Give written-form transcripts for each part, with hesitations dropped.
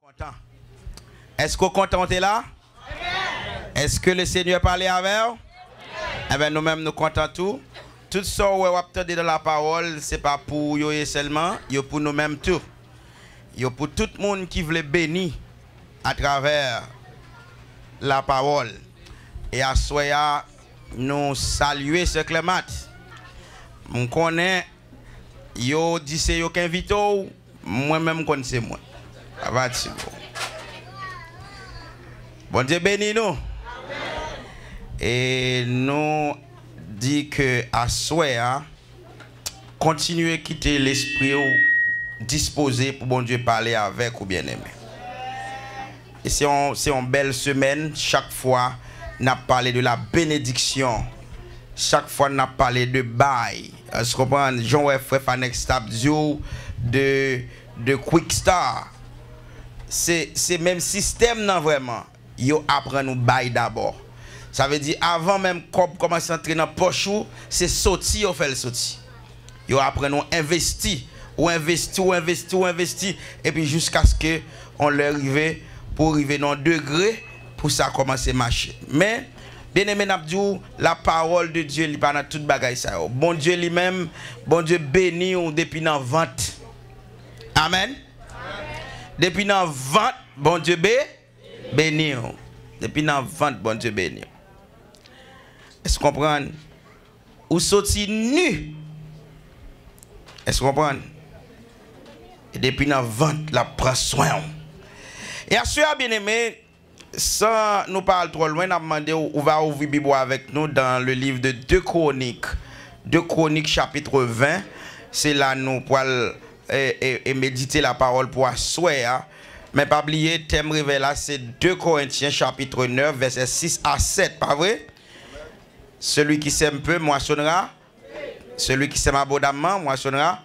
Content. Est-ce qu'on content est là? Est-ce que le Seigneur parlait avec vous? Eh bien, nous-mêmes, nous comptons tout. Tout ce que vous avez dans la parole, ce n'est pas pour vous seulement, c'est pour nous-mêmes tout. C'est pour tout le monde qui veut bénir à travers la parole. Et à Soya, nous saluer ce Clément. Je connais, yo dit c'est yo qui invite, moi-même, je connais moi. Bon Dieu bénis nous. Et nous dit que à souhait, continuez à quitter l'esprit disposé pour bon Dieu parler avec ou bien aimé. Et c'est une belle semaine. Chaque fois, nous avons parlé de la bénédiction. Chaque fois, nous avons parlé de bail. Est-ce que vous comprenez? Jean-Frère Fanex Tabdio de Quick Star. C'est le même système, non vraiment. Yo apprend nous bail d'abord. Ça veut dire avant même qu'on commence à entrer dans poche, c'est sorti ou fait le sorti. Yo apprend nous investir et puis jusqu'à ce que on leur arrive pour arriver dans degré pour ça commencer à marcher. Mais bien aimé n'abdou, la parole de Dieu il pas dans toute bagaille ça. Bon Dieu lui-même, bon Dieu béni ou depuis dans vente. Amen. Depuis dans vente, bon Dieu béni. Depuis dans vente, bon Dieu béni. Est-ce que vous comprenez? Ou sorti nu. Est-ce que vous comprenez? Et depuis dans vente, la prend soin. Et à ce bien aimé, sans nous parler trop loin, on a demandé où va ouvrir Bible avec nous dans le livre de 2 Chroniques. 2 Chroniques chapitre 20. C'est là nous pour et méditer la parole pour asseoir. Mais pas oublier, thème révélé, c'est 2 Corinthiens chapitre 9, verset 6 à 7, pas vrai? Celui qui sème peu, moissonnera. Celui qui sème abondamment, moissonnera.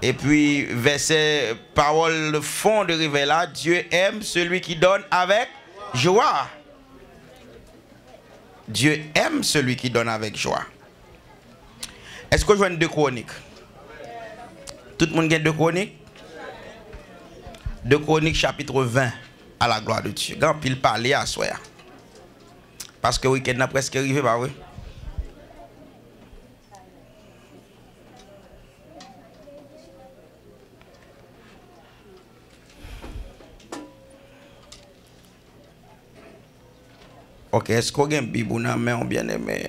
Et puis, verset, parole, le fond de révélé, Dieu aime celui qui donne avec joie. Dieu aime celui qui donne avec joie. Est-ce que je vois 2 Chroniques? Tout le monde a 2 Chroniques? 2 Chroniques chapitre 20 à la gloire de Dieu. Quand il parlait à soi. Parce que le week-end a presque arrivé, bah oui. Ok, est-ce qu'on a un bibou dans la main ou bien aimé?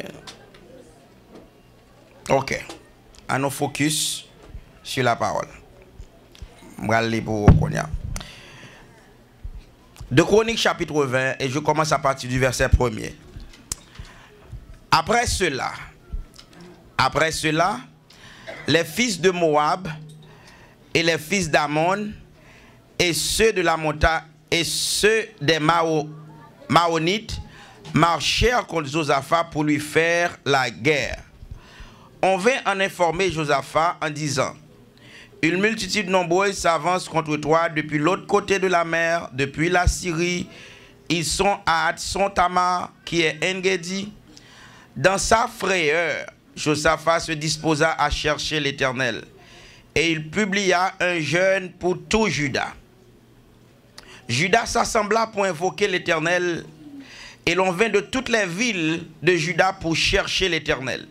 Ok. À nous focus sur la parole. Je vais aller pour Konya. 2 Chroniques chapitre 20 et je commence à partir du verset 1er. Après cela, les fils de Moab et les fils d'Ammon et ceux de la montagne et ceux des Maonites marchèrent contre Josaphat pour lui faire la guerre. On vint en informer Josaphat en disant: une multitude nombreuse s'avance contre toi depuis l'autre côté de la mer, depuis la Syrie. Ils sont à Son-Tamar, qui est Engedi. Dans sa frayeur, Josaphat se disposa à chercher l'Éternel. Et il publia un jeûne pour tout Juda. Juda s'assembla pour invoquer l'Éternel. Et l'on vint de toutes les villes de Juda pour chercher l'Éternel.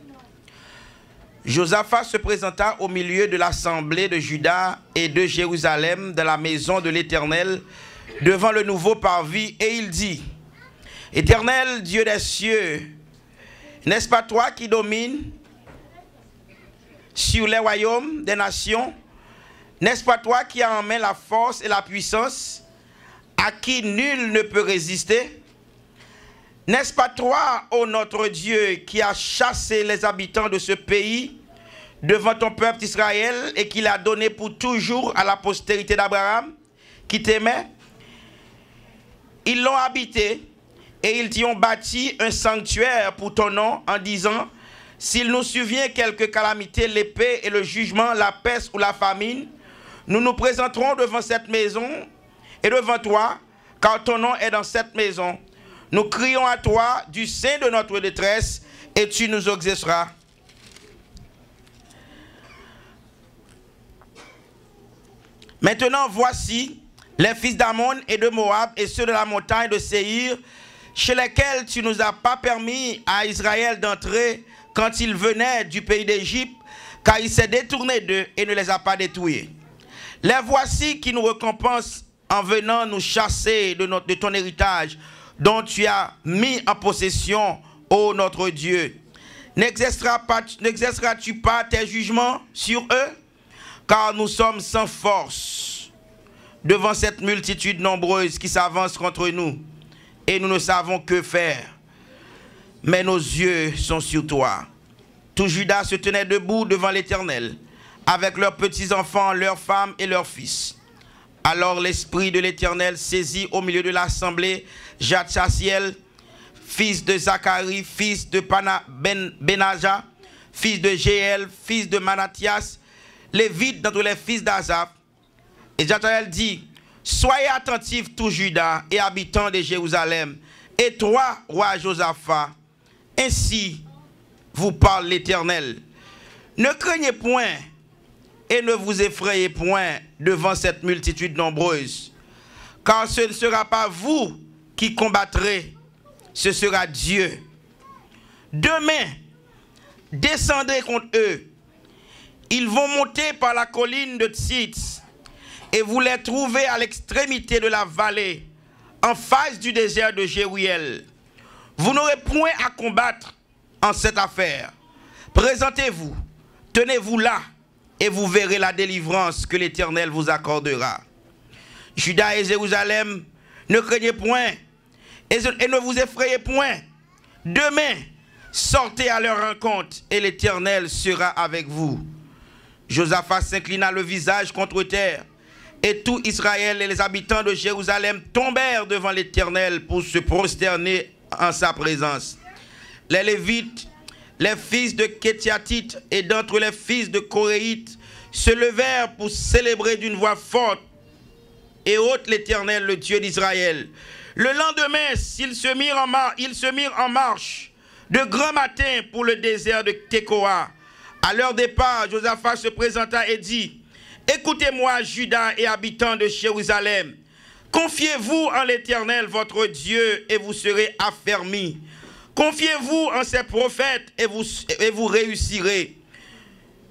Josaphat se présenta au milieu de l'assemblée de Juda et de Jérusalem dans la maison de l'Éternel devant le nouveau parvis et il dit: Éternel Dieu des cieux, n'est-ce pas toi qui domines sur les royaumes des nations? N'est-ce pas toi qui as en main la force et la puissance, à qui nul ne peut résister? N'est-ce pas toi, ô notre Dieu, qui as chassé les habitants de ce pays devant ton peuple Israël et qui l'a donné pour toujours à la postérité d'Abraham, qui t'aimait? Ils l'ont habité et ils t'y ont bâti un sanctuaire pour ton nom en disant: s'il nous survient quelque calamité, l'épée et le jugement, la peste ou la famine, nous nous présenterons devant cette maison et devant toi, car ton nom est dans cette maison. Nous crions à toi du sein de notre détresse et tu nous exauceras. Maintenant, voici, les fils d'Ammon et de Moab et ceux de la montagne de Séhir, chez lesquels tu nous as pas permis à Israël d'entrer quand il venait du pays d'Égypte, car il s'est détourné d'eux et ne les a pas détruits. Les voici qui nous récompensent en venant nous chasser de ton héritage, dont tu as mis en possession, ô notre Dieu. N'exerceras-tu pas tes jugements sur eux? Car nous sommes sans force devant cette multitude nombreuse qui s'avance contre nous, et nous ne savons que faire. Mais nos yeux sont sur toi. Tout Juda se tenait debout devant l'Éternel, avec leurs petits-enfants, leurs femmes et leurs fils. Alors l'Esprit de l'Éternel saisit au milieu de l'assemblée Jatsassiel, fils de Zacharie, fils de Benaja, fils de Jéel, fils de Manathias, Lévite d'entre les fils d'Azaph. Et Jatsassiel dit, soyez attentifs tout Juda et habitants de Jérusalem, et toi, roi Josaphat, ainsi vous parle l'Éternel. Ne craignez point et ne vous effrayez point devant cette multitude nombreuse, car ce ne sera pas vous qui combattrez, ce sera Dieu. Demain, descendez contre eux. Ils vont monter par la colline de Tzitz, et vous les trouvez à l'extrémité de la vallée, en face du désert de Jéruel. Vous n'aurez point à combattre en cette affaire. Présentez-vous, tenez-vous là, et vous verrez la délivrance que l'Éternel vous accordera. Juda et Jérusalem, ne craignez point, et ne vous effrayez point. Demain, sortez à leur rencontre, et l'Éternel sera avec vous. Josaphat s'inclina le visage contre terre, et tout Israël et les habitants de Jérusalem tombèrent devant l'Éternel pour se prosterner en sa présence. Les Lévites, les fils de Kétiatites et d'entre les fils de Coréites se levèrent pour célébrer d'une voix forte et haute l'Éternel, le Dieu d'Israël. Le lendemain, ils se mirent en marche de grand matin pour le désert de Tekoa. À leur départ, Josaphat se présenta et dit, écoutez-moi, Juda et habitants de Jérusalem, confiez-vous en l'Éternel, votre Dieu, et vous serez affermis. Confiez-vous en ses prophètes et vous réussirez.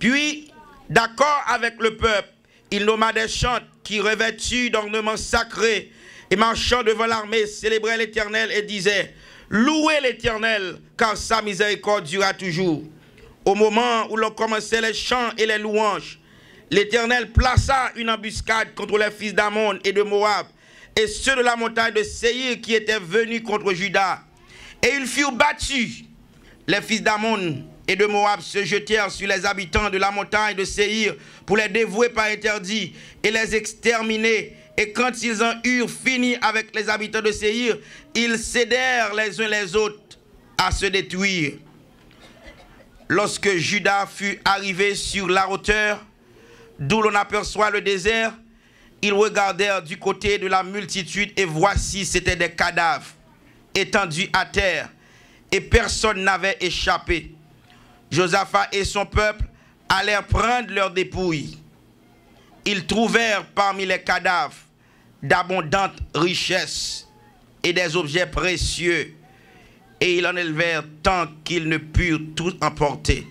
Puis, d'accord avec le peuple, il nomma des chantres qui, revêtus d'ornements sacrés et marchant devant l'armée, célébraient l'Éternel et disaient, louez l'Éternel, car sa miséricorde durera toujours. Au moment où l'on commençait les chants et les louanges, l'Éternel plaça une embuscade contre les fils d'Ammon et de Moab et ceux de la montagne de Séhir qui étaient venus contre Juda. Et ils furent battus. Les fils d'Ammon et de Moab se jetèrent sur les habitants de la montagne de Séhir pour les dévouer par interdit et les exterminer. Et quand ils en eurent fini avec les habitants de Séhir, ils cédèrent les uns les autres à se détruire. Lorsque Juda fut arrivé sur la hauteur, d'où l'on aperçoit le désert, ils regardèrent du côté de la multitude et voici, c'étaient des cadavres étendus à terre et personne n'avait échappé. Josaphat et son peuple allèrent prendre leurs dépouilles. Ils trouvèrent parmi les cadavres d'abondantes richesses et des objets précieux et ils en élevèrent tant qu'ils ne purent tout emporter.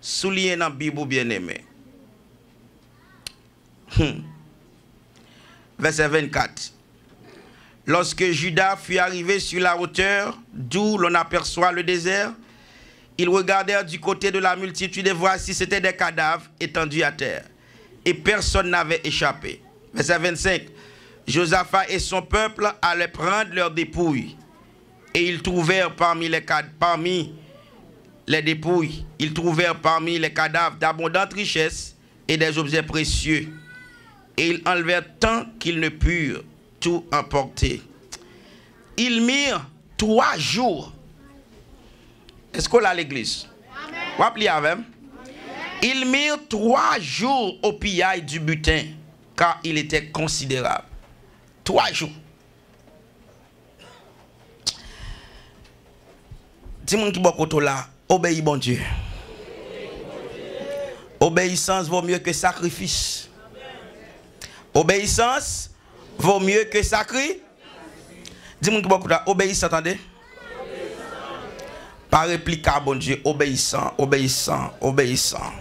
Soulignez dans la Bible bien-aimé. Verset 24. Lorsque Juda fut arrivé sur la hauteur, d'où l'on aperçoit le désert, ils regardèrent du côté de la multitude et voici c'étaient des cadavres étendus à terre. Et personne n'avait échappé. Verset 25. Josaphat et son peuple allaient prendre leurs dépouilles. Et ils trouvèrent parmi les dépouilles, ils trouvèrent parmi les cadavres d'abondantes richesses et des objets précieux. Et ils enlevèrent tant qu'ils ne purent tout emporter. Ils mirent 3 jours. Est-ce qu'on a l'église? Amen. Ils mirent 3 jours au pillage du butin, car il était considérable. 3 jours. Dis-moi qui est là, obéis bon Dieu. Obéissance vaut mieux que sacrifice. Obéissance vaut mieux que sacrifice. Dis-moi que beaucoup obéissant, attendez. Par réplique à bon Dieu, obéissant, obéissant, obéissant.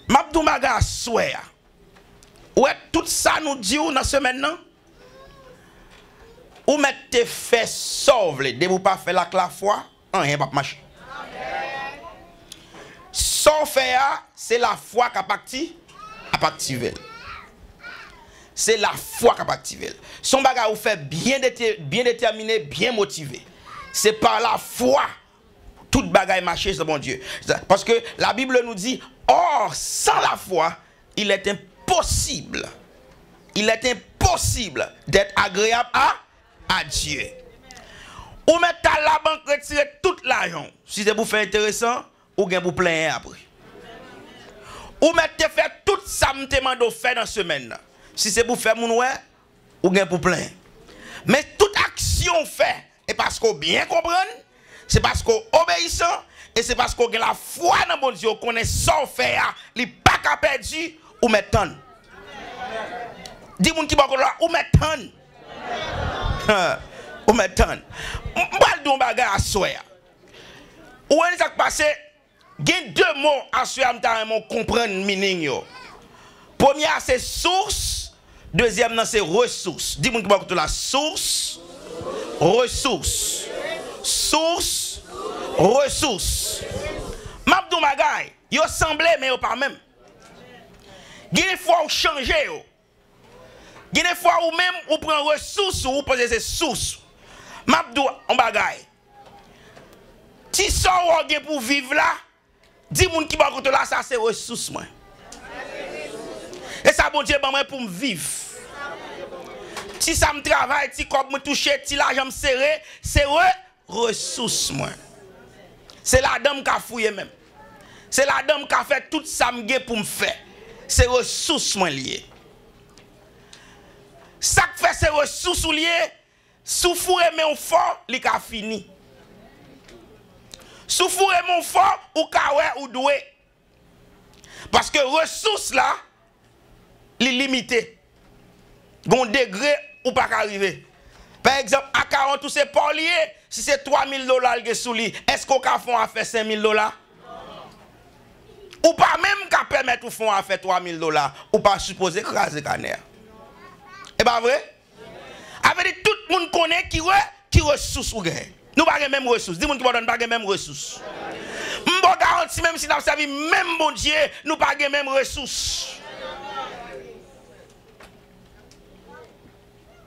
Mabdou maga souhait. Ouais, tout ça nous dit dans ce maintenant. Ou mettez fait sauve, de vous pas faire la foi, rien pas marcher. Sans faire, c'est la foi qui a activé. C'est la foi qui a activé. Son bagage vous fait bien déterminé, bien motivé. C'est par la foi toute bagaille marche sur mon Dieu. Parce que la Bible nous dit, or sans la foi, il est impossible. Il est impossible d'être agréable à Dieu. Ou mettre à la banque retirer tout l'argent. Si c'est pour faire intéressant, ou bien pour plein après. Ou mettre faire tout ça me demande faire dans la semaine. Si c'est pour faire mon ouais, ou bien pour plein. Mais toute action fait, et parce qu'on bien comprendre, c'est parce qu'on obéissant, et c'est parce qu'on a la foi dans mon Dieu, qu'on est sans faire, il pas qu'à perdre, ou mettre. Dis-moi qui va là, ou mettre. Ou mettre. M'bal don bagay à soya. Ou est-ce que passé? Il y a deux mots à soya m'ta comprendre meaning yo. Premier c'est source, deuxième c'est ressource. Dis-moi qui va la source, ressource. Source, ressource. M'abdou bagay, yo semblé mais yo pas même. Il y a des fois où changer yo. Il y a des fois où même on prend ressources ou poser ces sources. M'abdou en bagay. Si ça ou pour vivre là, dis moun qui va côté là ça c'est ressources moi. Et ça bon Dieu moi pour me vivre. Si ça me travaille, si comme me toucher, si l'argent me serré, c'est ressources moi. C'est la dame qui a fouillé même. C'est la dame qui a fait tout ça me pour me faire. C'est ressources moi lié. Ça qui fait ces ressources liées, souffrir mon fort, il a fini. Souffrir mon fort, ou kawè ou doué. Parce que ressources là, les limité. Gon degré ou pas arriver. Par exemple, à 40 ou c'est pas lié, si c'est $3,000 que sous lui, est-ce qu'on peut faire affaire $5,000? Ou pas même qu'à permettre ou faire affaire $3,000, ou pas supposer craser canner. Et pas vrai? Avec tout le monde connaît qui ressources ou gagne. Nous pas les mêmes ressources. Dis-moi qui va donner pas les mêmes ressources. M'bo garanti même si nous servi même bon Dieu, nous pas les mêmes ressources.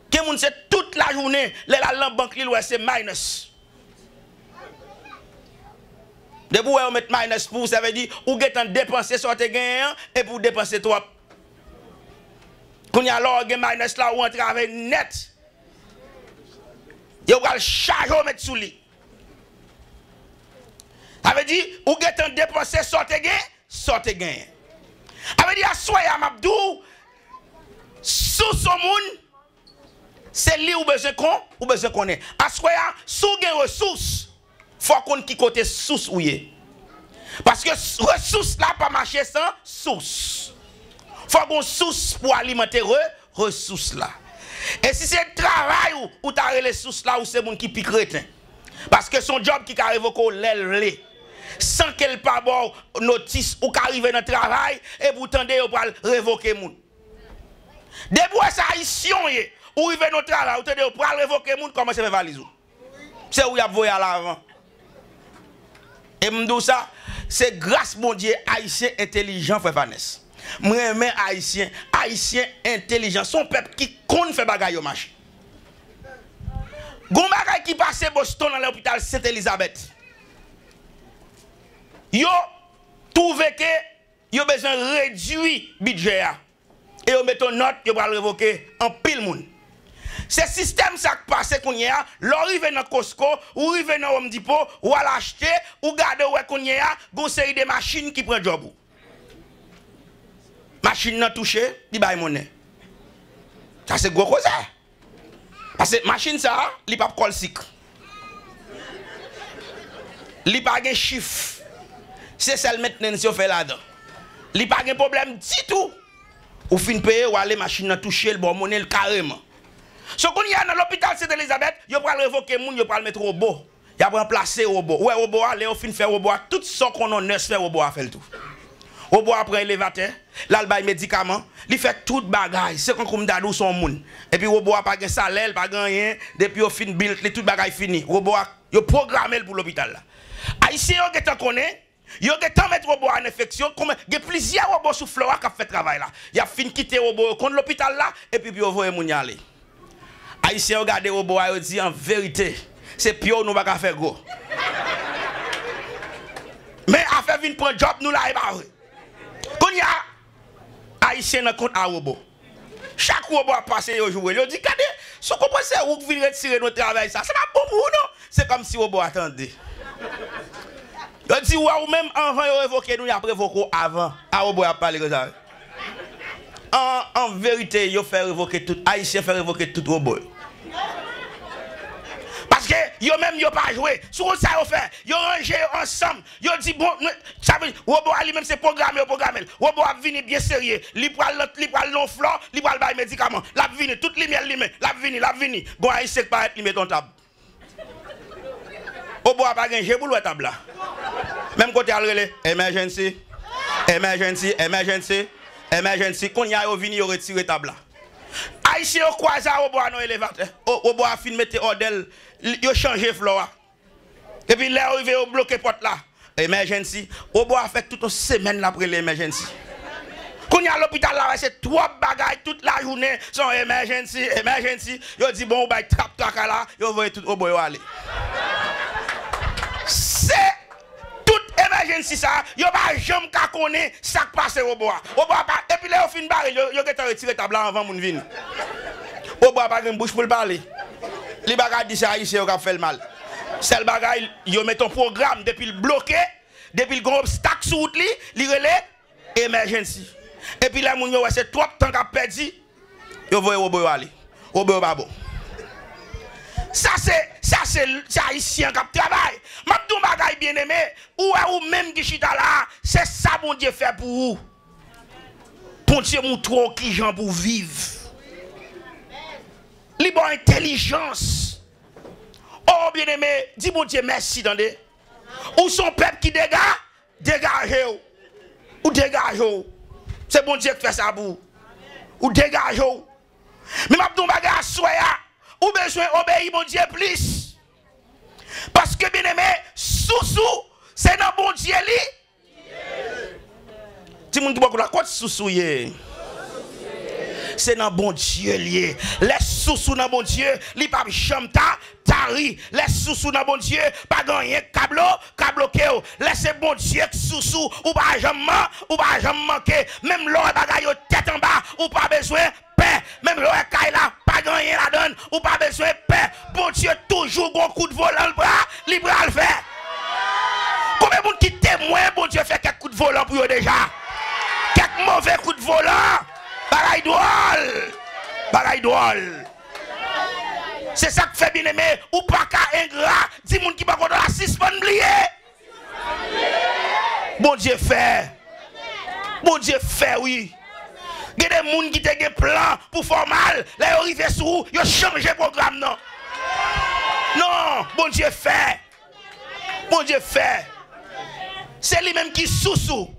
Que moun c'est toute la journée, la banque li c'est minus. De vous on met minus pour ça veut dire ou get en dépenser soit gain et pour dépenser trop. Quand y a alors minus là ou entre avec net. Yo va le charger mettre sous lui. Ça veut dire ou get en dépenser sorte gain. Ça veut dire soya mabdou sous son monde c'est lui ou besoin qu'on est. À soya sous gain ressources faut qu'on qui côté source ou yé. Parce que ressources là pas marcher sans source. Faut qu'on source pour alimenter ressources là. Et si c'est travail ou t'as les sources là ou c'est moun qui pique crétin. Parce que son job qui arrive au l'aile sans qu'elle pas bon notice ou qu'arrive dans le travail et vous tendez ou pour révoquer moun. Depuis ça haïtien ou arrive dans le travail ou tendez ou pour révoquer moun comment c'est valise. C'est où y a voyé à l'avant. Et m'dou ça c'est grâce mon Dieu haïtien intelligent frère Vanessa. Moi mais haïtien intelligent son peuple qui connaît faire bagaille au marché. Gon bagay qui passe Boston dans l'hôpital Sainte-Elisabeth. Yo trouvé que yo besoin réduire budget et yo met une note yo va révoquer en pile moun. C'est système ça qui passe qu'on y a, l'arrive dans Costco ou arrive dans Home Depot ou à l'acheter ou garder ouais qu'on y a, gon série de machines qui prend job. Machine n'a touché, il baille monnaie. Ça c'est gros cause. Parce que machine ça, il pas colle cycle. Il pas de chiffre. C'est celle maintenant si on fait là-dedans. Il pas de problème du tout. Ou fin payer ou aller machine à toucher le bon monnaie carrément. Ce qu'on y a dans l'hôpital c'est Elisabeth, yo pral révoquer moun, yo pral mettre robot. Y a remplacer robot. Ouais robot aller au fin faire robot, tout ce qu'on a neuf faire robot a fait le tout. Robot après élévateur, là le bail médicament, il fait tout bagaille, c'est comme dadou son moun. Et puis robot a pas de salaire, pas rien, depuis au fin build, tout bagaille fini. Robot a yo programmé pour l'hôpital là. Haïtien yo getan connaît, yo getan mettre robot en infection, comme il y a plusieurs robots sous flora qui fait travail là. Y a fin quitter robot contre l'hôpital là et puis yo voye moun y aller. Haïtien regarde robot a dit en vérité, c'est pire nous pas faire gros. Mais a fait vinn prendre job nous là et barré. Quand il y a Haïtien dans compte à robot. Chaque robot a passé au jour. Il dit regardez, ce qu'on pense c'est où vient retirer notre travail ça. C'est pas bon pour nous non. C'est comme si robot attendait. Il dit ou même avant il révoquer nous il a prévoqué avant. À robot a parlé comme ça. En vérité, il fait révoquer tout Haïtien fait révoquer tout robot. Parce que yo même yo pas joué. Sur ça yo fait, yo rangé ensemble. Yo dit bon, ça veut robot ali même c'est programmé. Robot a vini bien sérieux. Li pral long fleur, li pral bay médicament. La vini toute lumière li met, la vini. Bon Haïtien pas être li met ton table. Robot a pas gagné pour le table là. Même côté al relé emergency. Quand y a yo vini yo retirer table là. Haïtien yo croise à robot non élévateur. Robot a fin mettre ordel, yo changer flora. Et puis là arrivé au bloquer porte là. Emergency. Robot a fait toute une semaine après l'emergency. Quand y a l'hôpital là, c'est trois bagailles toute la journée, sont emergency. Yo dit bon bah trap là, yo voyez tout robot yo aller. C'est emergency ça, yo pas jamais ka connait ça qui passe robot. Robot pas et puis là au fin barre yo geta retirer table avant moun vinn. Robot pas une bouche pour le parler. Les bagages dit ça ici yo ka fait le mal. Seul bagage yo met ton programme depuis le bloqué, depuis le gros obstacle sur route li relé emergency. Et puis là moun yo c'est trop temps qu'a perdu. Yo voye robot aller. Robot pas bon. Ça c'est haïtien qui travaille. M'abdou bagay bien aimé, ou même qui chita là, c'est ça bon Dieu fait pour vous. Bon Dieu montre qui gens pour vivre. Li bon intelligence. Oh bien aimé, dis bon Dieu merci tendez. Ou son peuple qui dégagez ou dégagez. C'est bon Dieu qui fait ça pour vous. Ou dégagez. Mais m'abdou bagay soya. Ou besoin obéir mon Dieu plus. Parce que bien aimé, sous c'est dans bon Dieu li. Ti moun ki beaucoup la côte sous c'est dans bon Dieu lié. Les sous dans bon Dieu, li pa chamta tari. Les sous dans bon Dieu, pas gagner câble keo. Laissez bon Dieu sous ou pas jamais manquer. Même l'or bagay yo tête en bas ou pas besoin paix. Même l'or kay la pas gagner la donne ou pas besoin paix. Bon Dieu toujours bon coup de volant le bras, li bras le faire. Combien de monde qui témoin bon Dieu fait quelques coups de volant pour eux déjà. Quelques mauvais coups de volant. Bagaille drôle. C'est ça qui fait bien aimé. Ou pas qu'à ingrat. Dis moun qui pas contre la suspend oublié. Bon Dieu fait. Bon Dieu fait oui. Il y a des gens qui ont des plans pour faire mal. Là, ils arrivent sur vous, ils ont changé le programme. Non. Non, bon Dieu fait. Bon Dieu fait. C'est lui-même qui sous-sous.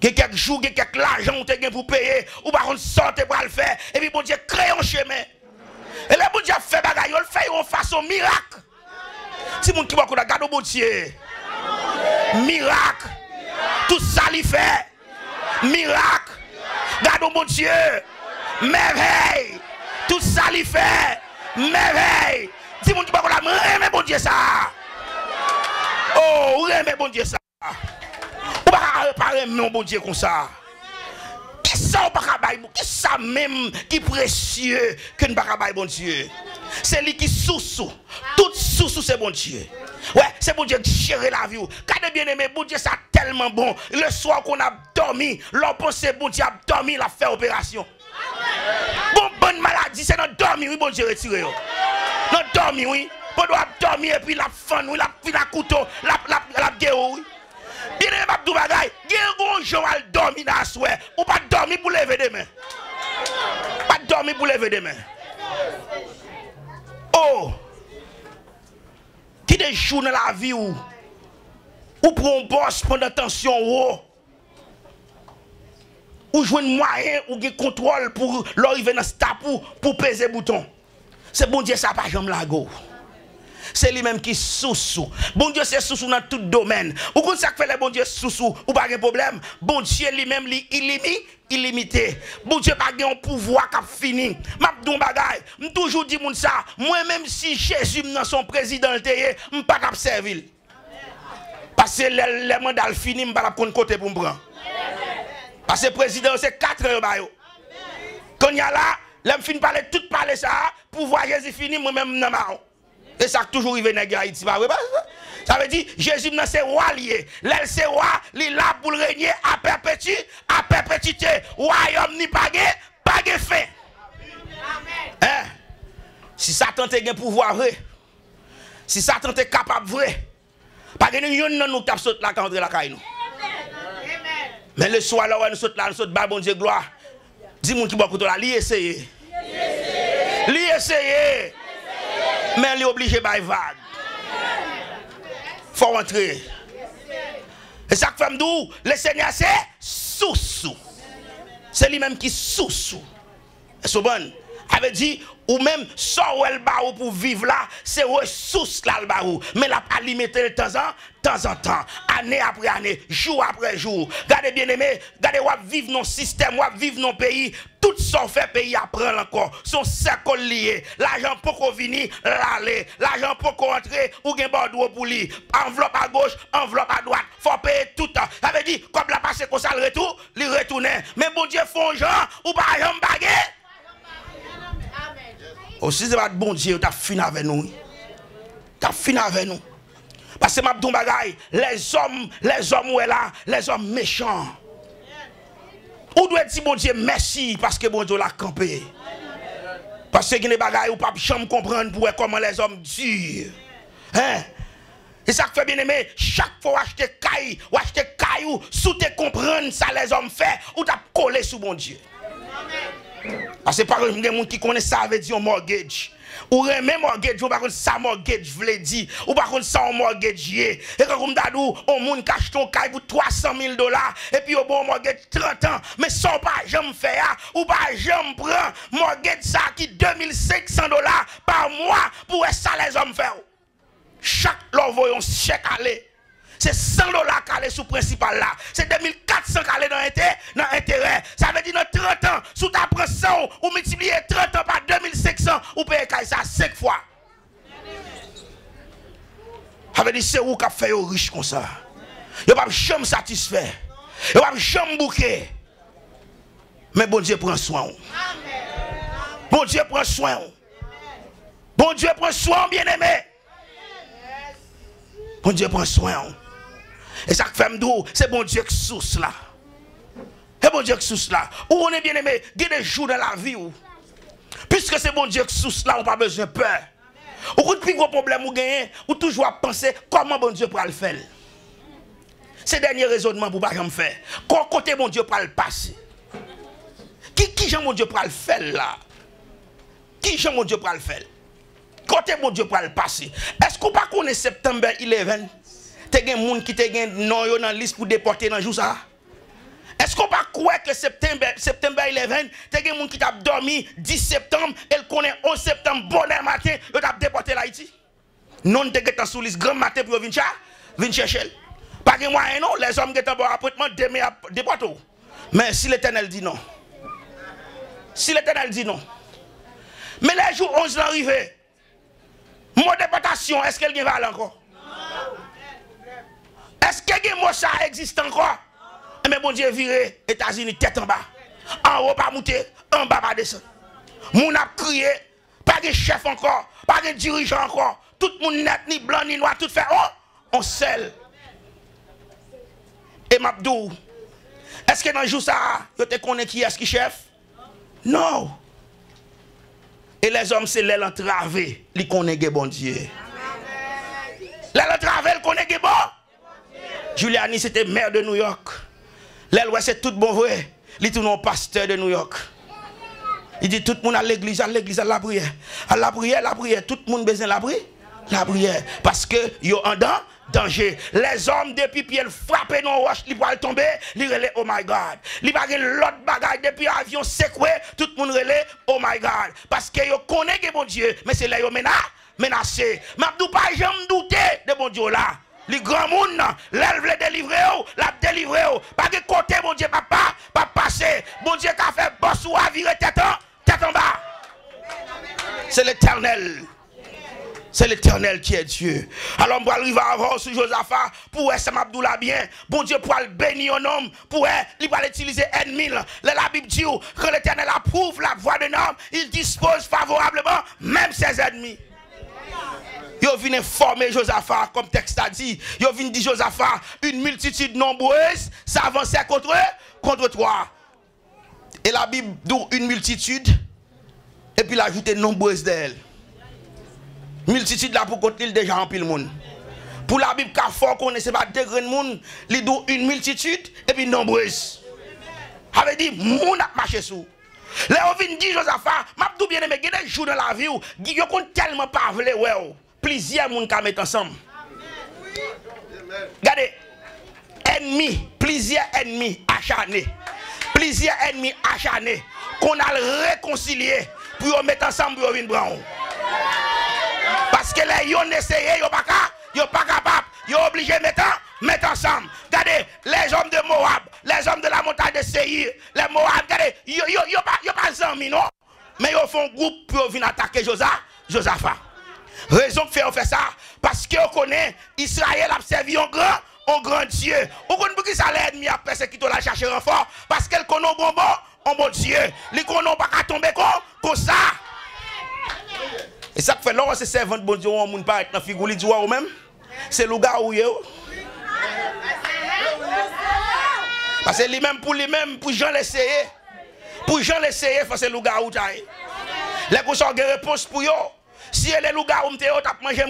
Il y a quelques jours, il y a quelques l'argent pour payer, ou par contre sortir pour le faire, et puis bon Dieu crée un chemin. Et là, bon Dieu fait bagaille, il le fait en façon miracle. Si mon qui va regarder bon Dieu, miracle, tout ça il fait, miracle, regarde bon Dieu, merveille, tout ça il fait, merveille. Si mon qui va regarder bon Dieu ça. Oh, remets bon Dieu ça. Ou pas réparer mon bon Dieu comme ça. Qui ça ou pas bailler qui ça même qui précieux que ne pas bailler bon Dieu. C'est lui qui sous tout sous c'est bon Dieu. Ouais, c'est bon Dieu qui gérer la vie. Quand bien aimé bon Dieu ça tellement bon. Le soir qu'on a dormi, l'on pense bon Dieu a dormi, il a fait opération. Bon bonne maladie c'est dans dormi oui bon Dieu retiré. Dans dormi oui. Bon doit dormir et puis la fan oui la couteau la guerre oui. Bien aimé Abdou Bagay, gen Joël dormi dans soir, ou pas dormir pour lever demain. Pas dormir pour lever demain. Oh, qui des jours dans la vie ou pour un boss pendant tension ou jouer un moyen ou un contrôle pour l'arriver dans stap pour peser bouton. C'est bon Dieu ça pas jamais la go. C'est lui-même qui sous-sous. Bon Dieu c'est sous-sous dans tout domaine. Ou quand ça fait le bon Dieu sous-sous ou pas de problème. Bon Dieu lui-même illimité. Bon Dieu pas un pouvoir qui fini. M'a don bagay, m toujours dit moun ça, moi même si Jésus dans son président m pas cap servir. Parce que les mandats fini m pas prendre côté pour me prendre. Parce que le président c'est 4 heures ba yo. Quand y a là, l'aime fin parler tout parler ça, pouvoir Jésus fini moi même nan ma. Et ça toujours arrivé nèg Haïti pas vrai. Ça veut dire Jésus nan c'est roi lié. L'elle c'est roi, li là pour régner à perpétuité. Royaume ni pas fin. Hein? Si Satan te gen pouvoir vrai, si Satan te capable vrai, pas gen yon nan nous t'a saute là quand entre la caille nous. Mais le soir là nous saute là, nous saute ba bon Dieu gloire. Dis moun qui bon côté là, li essayer. Li essayer. Mais li obligé by vague. Faut rentrer. Et ça fait m'dou, le Seigneur c'est sous-sous. C'est lui-même qui sous-sous. C'est bon. Avait dit ou même sort el barou pour vivre là, c'est ressources là le barou, mais la alimenter de temps en temps, année après année, jour après jour. Gardez bien aimé, gardez ou vivre nos systèmes, ou vivre nos pays, tout ça fait pays apprendre encore. Son cercle lié, l'argent pour qu'on venir l'aller, l'argent pour qu'on entrer ou gen bordeaux pour lui, enveloppe à gauche, enveloppe à droite, faut payer tout le temps. Ça veut dire comme la passé comme ça le retour, il retourne. Mais bon Dieu font gens ou pas jamais baguer. Aussi, c'est pas bon Dieu, tu as fini avec nous. Tu as fini avec nous. Parce que Mabdou Bagay, les hommes là, les hommes méchants. Ou doit dire bon Dieu merci parce que bon Dieu l'a campé. Parce que les bagailles ou pas jamais comprendre pour comment les hommes durs. Hein? Et ça fait bien aimé, chaque fois acheter caille ou acheter caillou, sous te comprendre ça les hommes fait, ou t'as collé sous bon Dieu. Parce que par exemple, il y a des gens qui connaissent ça veut dire un mortgage. Ou même mortgage, ou par contre ça mortgage veut dire, ou par contre ça un mortgage. Et comme d'adou, on moun cache ton caille pour $300,000 et puis au bon mortgage 30 ans, mais sans pas jamais faire, ou pas jamais prendre mortgage ça qui $2,500 par mois pour ça les hommes faire. Chaque leur voyons chèque aller. C'est $100 calé sous principal là. C'est 2,400 calé dans intérêt. Ça veut dire dans 30 ans, sous ta prend 100 ou multiplier 30 ans par 2,500 ou payer ça 5 fois. Ça veut dire c'est où qu'a fait aux riches comme ça. Yo pas jamais satisfait. Yo pas jamais bouqué. Mais bon Dieu prend soin. Bon Dieu prend soin. Bon Dieu prend soin bien-aimé. Bon Dieu prend soin. Et ça fait m'dou, c'est bon Dieu qui source là. C'est bon Dieu qui source là. Où on est bien aimé, il y a des jours dans la vie où, puisque c'est bon Dieu qui source là, on n'a pas besoin de peur. Ou quand plus gros problème ou gagner, ou toujours à penser comment bon Dieu pourra le faire. C'est dernier raisonnement pour pas jamais faire. Quand côté bon Dieu pourra le passer. Qui Jean mon Dieu pourra le faire là? Qui Jean mon Dieu pourra le faire? Côté mon Dieu pourra le passer. Est-ce qu'on pas connaît septembre 11? Te gen moun qui te gen non yo dans liste pour déporter dans jour ça. Est-ce qu'on pas croire que septembre 11 te gen moun qui t'a dormi 10 septembre et le connaît 11 septembre bonne matin yo t'a déporté l'Haïti? Non te gen sous liste grand matin pour venir chercher. Pas gen moyen non, les hommes qui bon appartement demain déporter. Mais si l'Éternel dit non. Si l'Éternel dit non. Mais les jours 11 l'arrivée. Mon déportation, est-ce qu'elle va encore? Est-ce que mon ça existe encore? Mais bon Dieu viré États-Unis tête en bas. En haut pas monter, en bas pas descendre. Moun a crié, pas de chef encore, pas de dirigeant encore. Tout le monde net, ni blanc, ni noir, tout fait. Oh, on scelle. Et Mabdou, est-ce que dans le jour ça, vous te connaissez qui est-ce qui chef? Non. Et les hommes, c'est l'aile entravé, ils connaissent bon Dieu. L'aile entravé, ils connaissent bon. Giuliani, c'était maire de New York. L'elle, ouais, c'est tout bon vrai. Il est tout non pasteur de New York. Il dit tout le monde à l'église, à la prière. À la prière, tout le monde besoin de la prière. La prière. Parce que yo en danger. Les hommes depuis puis ils frappent dans roche, ils vont tomber, ils relèvent oh my God. Ils pas l'autre bagaille depuis avion secoué, tout le monde relève oh my God. Parce que yo connaît que bon Dieu, mais c'est là yo menacé. M'abdou pas jamais douter de bon Dieu là. Les grands monde, l'elle veut délivrer, la délivrer. Pas de côté bon Dieu papa, pas passer. Bon Dieu qui a fait boss ou à virer tête en bas. C'est l'Éternel. C'est l'Éternel qui est Dieu. Alors, on va arriver avant sur Josaphat pour être Abdoula bien. Bon Dieu, pour le bénir un homme, pour il va l'utiliser ennemi. La Bible dit que l'Éternel approuve la voix d'un homme, il dispose favorablement même ses ennemis. Yo vient former Josaphat, comme texte a dit. Yo vient dire Josaphat, une multitude nombreuse s'avançait contre toi. Et la Bible dit une multitude, et puis il a ajouté nombreuse d'elle. Multitude là pour côté déjà rempli le monde. Pour la Bible qu'a fort qu'on ne sait pas degré de monde, il dit une multitude et puis nombreuse. Avait dit monde a marché sous. Là on vient dire Josaphat, m'a tout bien aimé, il y a des jours dans la vie où yo compte tellement pas vle ouais. Plusieurs monde qui mettent ensemble. Regardez, ennemis, plusieurs ennemis acharnés. Plusieurs ennemis acharnés qu'on a réconcilié pour mettre ensemble pour venir prendre. Parce que les gens essayent, ils ne sont pas capables, ils sont obligés de mettre ensemble. Regardez, les hommes de Moab, les hommes de la montagne de Seir, les Moab, regardez, ils ne sont pas amis, non? Mais ils font groupe pour venir attaquer Josaphat. Raison que fait ça, parce qu'on connaît Israël a servi un grand Dieu. On connaît pour qui ça l'ennemi a persécuté la chercher renfort, parce qu'elle connaît un bon Dieu. Ils connaissent pas tomber comme ça. Et ça fait là, c'est servant de bon Dieu, on ne peut pas être dans la figure du roi ou même. C'est le gars où il est. Parce que lui-même, pour Jean l'essayer. Pour Jean l'essayer, c'est le gars où il est. Les gens ont une réponse pour eux. Si elle est le gars où il est, il a mangé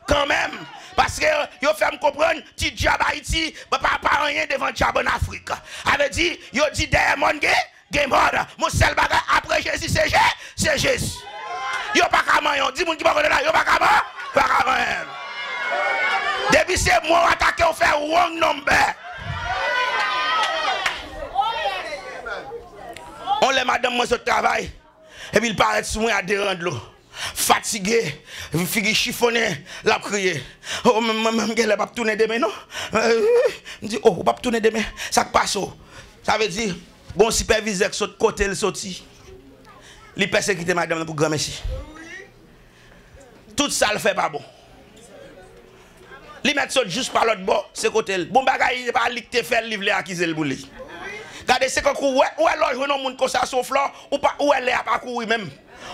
quand même. Parce que yo fait me comprendre, petit diable Haïti, pas rien devant diable en Afrique. Avait dit, yo dit derrière mon game mode. Mon seul bagage après Jésus, c'est Jésus. Yo pas comment dis moun qui pas connaître là, yo pas comment. Depuis c'est moi attaquer on fait wrong number. On les madame moi sur travail et puis il paraît sous moi à déranger l'eau. Fatigué, figu chiffonné, la crié. Oh même elle pas tourner demain non. Me dit oh pas tourner demain, ça passe. Ça veut dire bon superviseur qui saute côté le sorti. Les persécuter madame pour grand merci. Tout ça le fait pas bon. Les mettre juste par l'autre bord, c'est côté. Bon bagay il pas li te fait livrer acquiser le boule. Regardez c'est quand où est loge non monde comme ça sur flanc ou pas où elle est à pas courir même.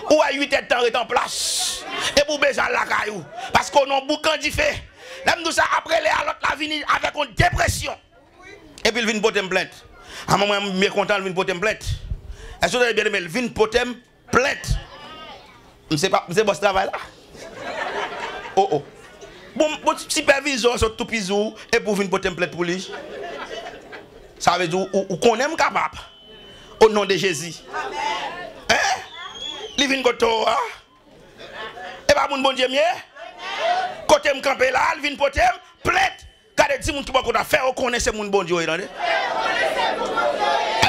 Ou à 8 temps est en place. Et pour besoin la caillou parce qu'on a boucan dit fait. Même nous ça après les à l'autre la venir avec une dépression. Et puis il vient porter plainte. À moment me content il vient porter plainte. Est-ce que vous avez bien aimé il vient porter plainte. Je sais pas, c'est boss travail là. Oh. Bon superviseur sur tout pisou et pour venir porter plainte pour lui. Ça veut dire ou qu'on aime capable au nom de Jésus. Amen. Hein? Li vinn côté hein? Et pas mon bon Dieu mieux. Côté me camper là, il vinn porter plainte. Regardez si mon qui va faire connaître mon bon Dieu là.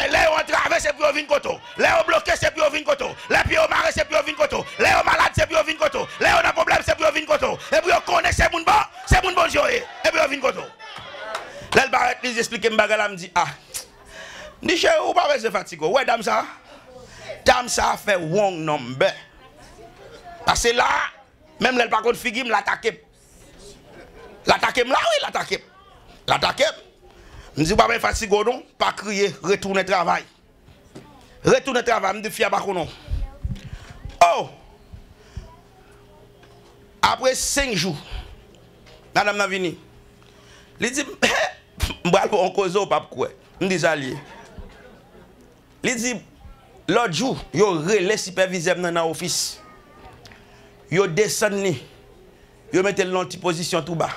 Là on traverse puis on vinn côté. Là on bloqué c'est puis on vinn côté. Là puis on marre c'est puis on vinn côté. Là on malade c'est puis on vinn côté. Là on a problème c'est puis on vinn côté. Et puis on connaît c'est mon bon Dieu et puis on vinn côté. Là il va les expliquer me bagarre là me dit ah. Ni chez ou pas se fatigue. Ouais dame ça. Dame ça fait wrong number. Parce que là même là par contre figue me l'attaquer. L'attaquer là oui l'attaquer. Je dis pas fatigué non, pas crier, retourner travail. Retourner travail, me dis fier pas non. Oh. Après 5 jours, madame n'a venu. Il dit m'bral on cause pas quoi. Me dit ça lié. Il dit l'autre jour, yo relais superviseur dans l'office. Yo descend ni. Yo mettez l'anti position tout bas.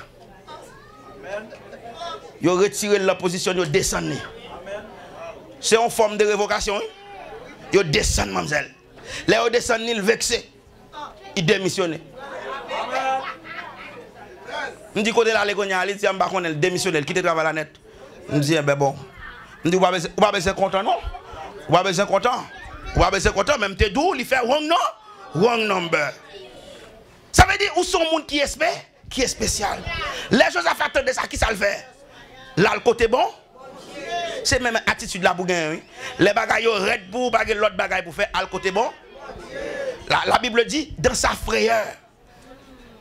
Yo retiré la position, yo descend. C'est une forme de révocation. Yo descend, mademoiselle. Là, yo descend, il vexé. Il démissionne. Je dis côté là, les gars, il dit, il démissionne, il quitte le travail à la net. Je dis, ben bon. Je dis, vous n'avez pas besoin content, non? Vous n'avez pas besoin content. Vous n'avez pas besoin content, même t'es doux, il fait wrong, non? Wrong number. Ça veut dire, où sont les gens qui est spécial? Les choses à faire de ça, qui ça le fait? Là, le côté bon? C'est même attitude là pour gagner. Les bagailles red pour baguer l'autre bagaille pour faire à le côté bon. La Bible dit dans sa frayeur.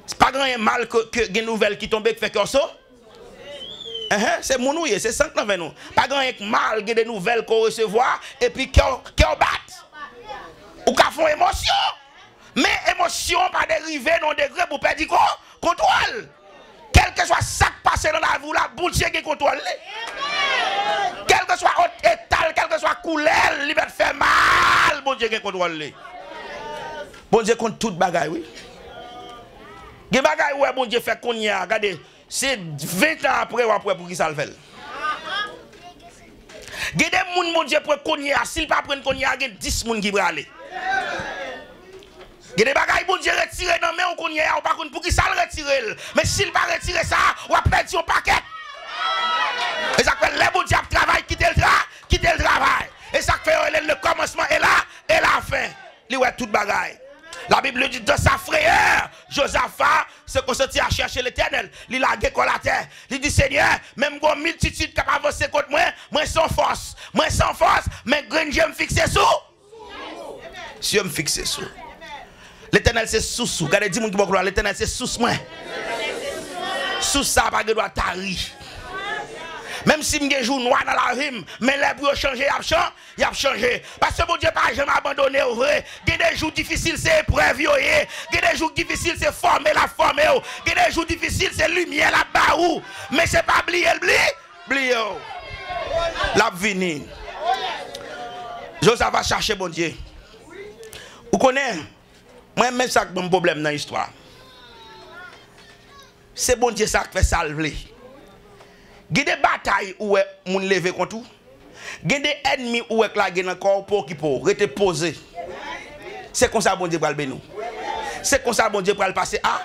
C'est pas grand mal que des nouvelles qui tombent qui fait comme ça. C'est mon nouille, c'est 5 avec nous. Pas grand mal que des nouvelles qu'on recevoir et puis qu'on bat. Ou qu'on font émotion. Mais émotion pas dériver dans degré pour perdre contrôle. Quel que soit ça qui passe dans la vie, la bon Dieu qui contrôle. Quel que soit étal, quel que soit couleur, il va faire mal, bon Dieu qui contrôle. Bon Dieu compte toute bagaille, oui. Des bagailles où bon Dieu fait qu'on y a, regardez, c'est 20 ans après ou après pour qui ça le fait. Il y a des gens bon Dieu pour qu'on y a, s'il pas prendre qu'on y a, il y a 10 personnes qui vont aller. Il y a des bagailles bon Dieu retiré dans main qu'on y a, ou pas pour qui ça le retire. Mais s'il pas retirer ça, on va perdre son paquet. Et ça fait les bon Dieu travail, quitter le travail. Et ça fait le commencement et la fin. Il y a toute bagaille. La Bible dit dans sa frayeur, Josaphat se consentit à chercher l'Éternel. Il a gagné la terre. Il dit Seigneur, même une multitude qui a avancé contre moi, moi sans force, mais je me fixe sous. Si je me fixe sous. L'Éternel c'est sous. Regardez, dis-moi qui va croire, l'Éternel c'est sous moi. Sous ça, pas de droit tarir. Même si je joue noir dans la rime, mais les pour changer, il a changé. Parce que mon Dieu n'a jamais abandonné au vrai. Il y a des jours difficiles, c'est épreuve. Il y a des jours difficiles, c'est former la forme. Il y a des jours difficiles, c'est lumière la barou. Mais ce n'est pas oublier la vini. Joseph va chercher mon Dieu. Vous connaissez? Moi, même ça, mon problème dans l'histoire. C'est bon Dieu ça qui fait salver. Il y a des batailles où on lève contre tout. Il y a des ennemis où on a encore pour qui pour rester posé. C'est comme ça bon Dieu va le bénir. C'est comme ça bon Dieu va le passer. Ah.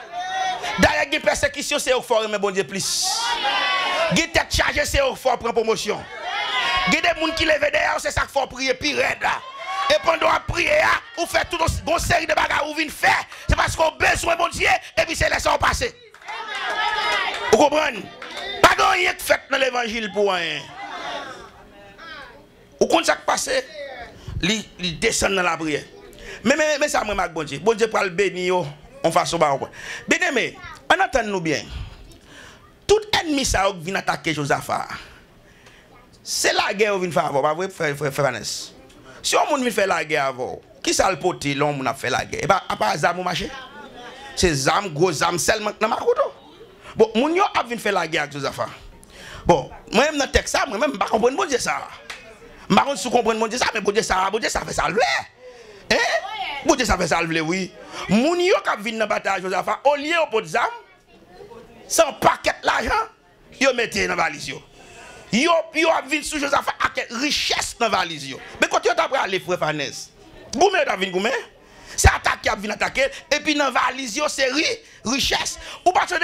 D'ailleurs, il y a des persécutions, c'est au fort, mais bon Dieu plus. Il y a des têtes chargées, c'est au fort, prend promotion. Il y a des gens qui lèvent derrière, c'est ça qu'il faut prier, puis raide. Et pendant la prière, vous faites toute une série de bagages que vous venez faire. C'est parce qu'on a besoin de bon Dieu, et puis c'est laissé passer. Vous comprenez? Pas de rien de fait dans l'évangile pour rien. Vous comprenez ça qui passe? Il descend dans la prière. Mais ça, moi, bon Dieu. Bon Dieu pour le bénir en façon de bien aimé, on entend nous bien. Tout ennemi ça vient attaquer Josaphat. C'est la guerre qui vient faire avant, pas vrai, frère Vanessa? Si on vient faire la guerre avant, qui ça le pote, l'homme a fait la guerre? Et pas à part zam ou marché? C'est zam, gros zam, seulement dans ma couteau. Bon, moun yo a vinn faire la guerre avec Josaphat. Bon, moi-même dans le texte, moi-même, je ne comprends pas bon Dieu ça. Je ne comprends pas bon Dieu ça, mais bon Dieu ça fait salver. Hein? Bon Dieu ça fait salver, oui. Moun yo qui vinn dans la bataille avec Josaphat, au lieu de pot zam, sans paquet l'argent, yo mettez dans la valise. Yo a vinn sur Josaphat avec richesse dans la valise. Mais quand yo t'a pris aller frère Fanès, goumé t'a vinn goumé? C'est attaque qui a vinn attaquer, et puis dans la valise, c'est richesse. Ou pas de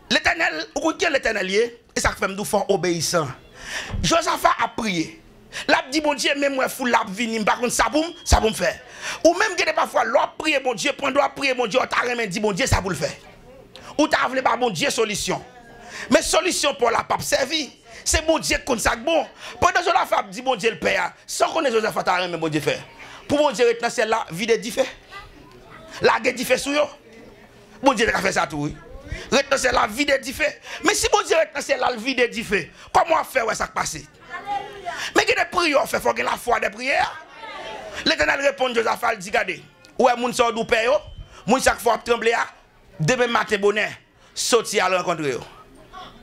l'Éternel, ou qui est l'Éternel, et ça fait me fort obéissant. Josaphat a prié. L'a dit bon Dieu, même moi fou l'a vini, par contre ça pour me faire. Ou même que parfois l'on prier bon Dieu, pendant prier bon Dieu, t'as remis dit bon Dieu ça pour le faire. Ou t'as voulu par bon Dieu solution. Mais solution pour la pape servi. C'est bon Dieu comme ça bon. Pendant que Josaphat dit bon Dieu le père, sans connaître Josaphat t'as remis bon Dieu faire. Pour bon Dieu retenir celle là, vide dit fait. La guerre dit fait sous yo. Bon Dieu a fait ça tout. Retenir c'est la vie de fait. Mais si bon Dieu retenir c'est la vie de fait, comment faire ça passer? Mais que des prières fait, faut que la foi des prières. L'Éternel répond Josaphat dit regardez, ouais moun sort d'ou paye yo, moun chaque fois trembler demain matin bonheur, sorti à rencontrer yo.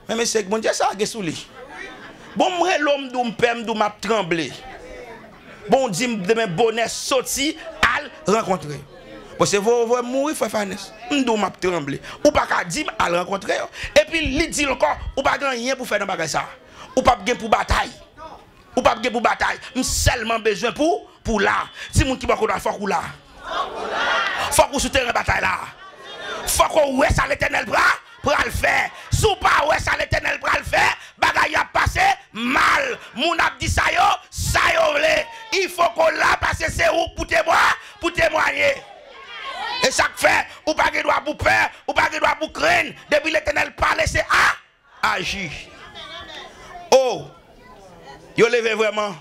Mais c'est bon Dieu ça a sous lui. Bon moi l'homme d'ou m'pem d'ou m'a trembler. Bon dit demain bonheur sorti à rencontrer. Parce que vous mourir, frère Fanès. M'dou m'a tremblé. Ou pas qu'à dire à le rencontrer. Et puis, il dit encore, ou pas rien pour faire dans bagage ça. Ou pas bien pour bataille. Ou pas bien pour bataille. Seulement besoin pour là. Si mon qui va courir, faut qu'on là. Faut qu'on souterrain bataille là. Faut qu'on ouais ça l'Éternel pour le faire. Sous pas ouais ça l'Éternel pour le faire. Bagaille a passé mal. Moun a dit ça yo vle. Il faut qu'on là parce que c'est où pour témoigner. Et ça fait, ou pas de droit pour peur, ou pas de droit pour craindre. Depuis l'Éternel parle, c'est agir. Oh, yo levé vraiment,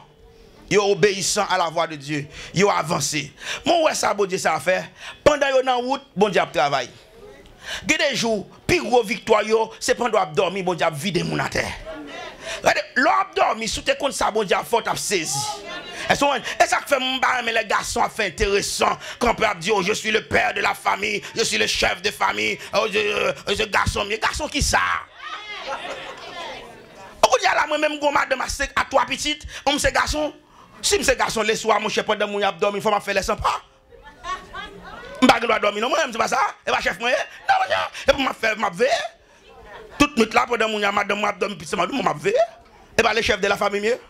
yo obéissant à la voix de Dieu, yo avancé. Mon ouais ça bon Dieu ça fait. Pendant yo dans route, bon Dieu travail. Il y a des jours, plus gros victoire c'est pendant qu'on dormir, bon Dieu vide mon terre. L'homme dormi, sous tes comptes ça bon Dieu fort a saisi. Et ça fait mon bar, mais les garçons fait intéressant. Quand père dit, oh, je suis le père de la famille, je suis le chef de famille, oh, ce garçon, mais garçon qui ça? Pourquoi il y a là, moi-même, madame à trois petites, on me ces garçons, si me ces garçons, les soirs, mon chef, pendant mon abdomen, il faut me faire les sympas. Je ne dois dormir, non, moi, c'est pas ça. Et ma chef, moi, non, et pour me faire ma veille. Toute nuit là, pendant mon abdomen, puis c'est ma veille. Et pas les chefs de la famille, mieux.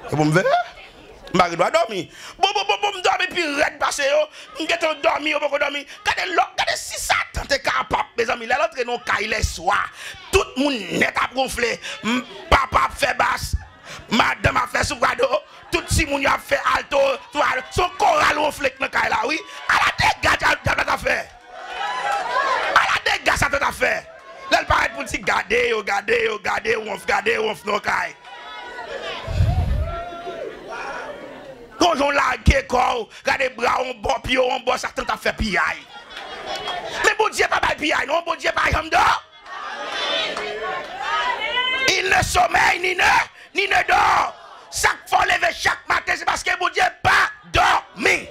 Et pour me veiller. Je dois dormir. Bon, dormir, puis red passer, je vais dormir, je vais dormir. Regardez si ça t'es capable, mes amis, là, l'autre non, quand il est soir. Tout le monde net à gonfler. Papa fait basse, madame a fait soubado, tout le monde a fait alto, son choral gonflé dans le là, oui. À la dégâts, ça t'a fait. À la dégâts, ça t'a fait. Là, il paraît pour dire, regardez, on fait nos cailles. Quand on l'a corps, regardez bras, on boit, puis on boit, ça t'a fait piaille. Mais bon Dieu, pas piaille, non, bon Dieu, pas jamais d'or. Il ne sommeille ni ne dort. Chaque fois lever chaque matin, c'est parce que bon Dieu pas dormi.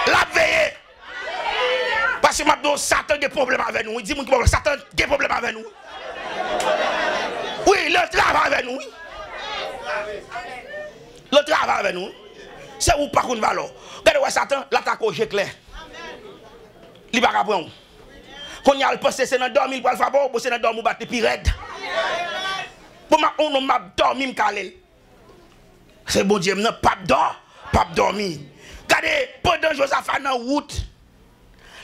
La veille. Parce que maintenant, Satan a des problèmes avec nous. Il dit que Satan a des problèmes avec nous. Oui, le travail avec nous. Le travail avec nous. C'est où par contre valeur. Regardez Satan, l'attaque au jet clair. Il va pas prendre. Quand il y a le poste, c'est dans dormir pour le faire bon, c'est dans dormir battre puis raide. Pour ma on m'a dormi m'calé. C'est bon Dieu, n'a pas dormi. Regardez pendant Josaphat dans route.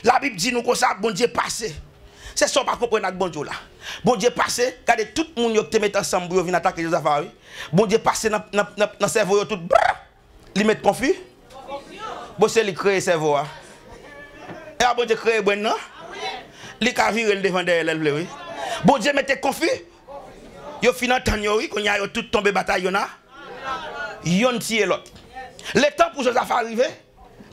La Bible dit nous comme ça bon Dieu passé. C'est ça pas comprendre avec bon Dieu là. Bon Dieu passé, regardez tout le monde qui te met ensemble pour venir attaquer Josaphat. Bon Dieu passé dans cerveau tout. Il met confus. Bon c'est lui créer cerveau. Et bon Dieu créer bon non. Il ka virer devant derrière oui. Bon Dieu mette confus. Yo fin entendre oui qu'on y a tout tombé bataille yona. Yon tirer l'autre. Le temps pour Josaphat arriver,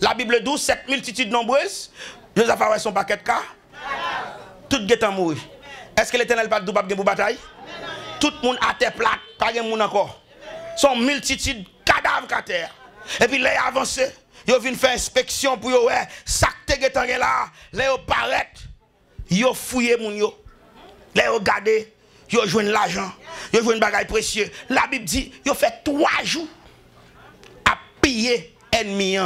la Bible dit cette multitude nombreuse, Josaphat a son paquet de cas. Tout est mort. Est-ce que l'Éternel pas de pour bataille? Tout le monde à terre plate, pas de monde encore. Son multitude cadavres à terre. Et puis les avancé, ils viennent faire inspection pour yo ça te getan là, les paraît, yo fouiller moun yo. Les regarder, yo joindre l'argent, yo joindre bagage précieux. La Bible dit, yo fait 3 jours à piller ennemi.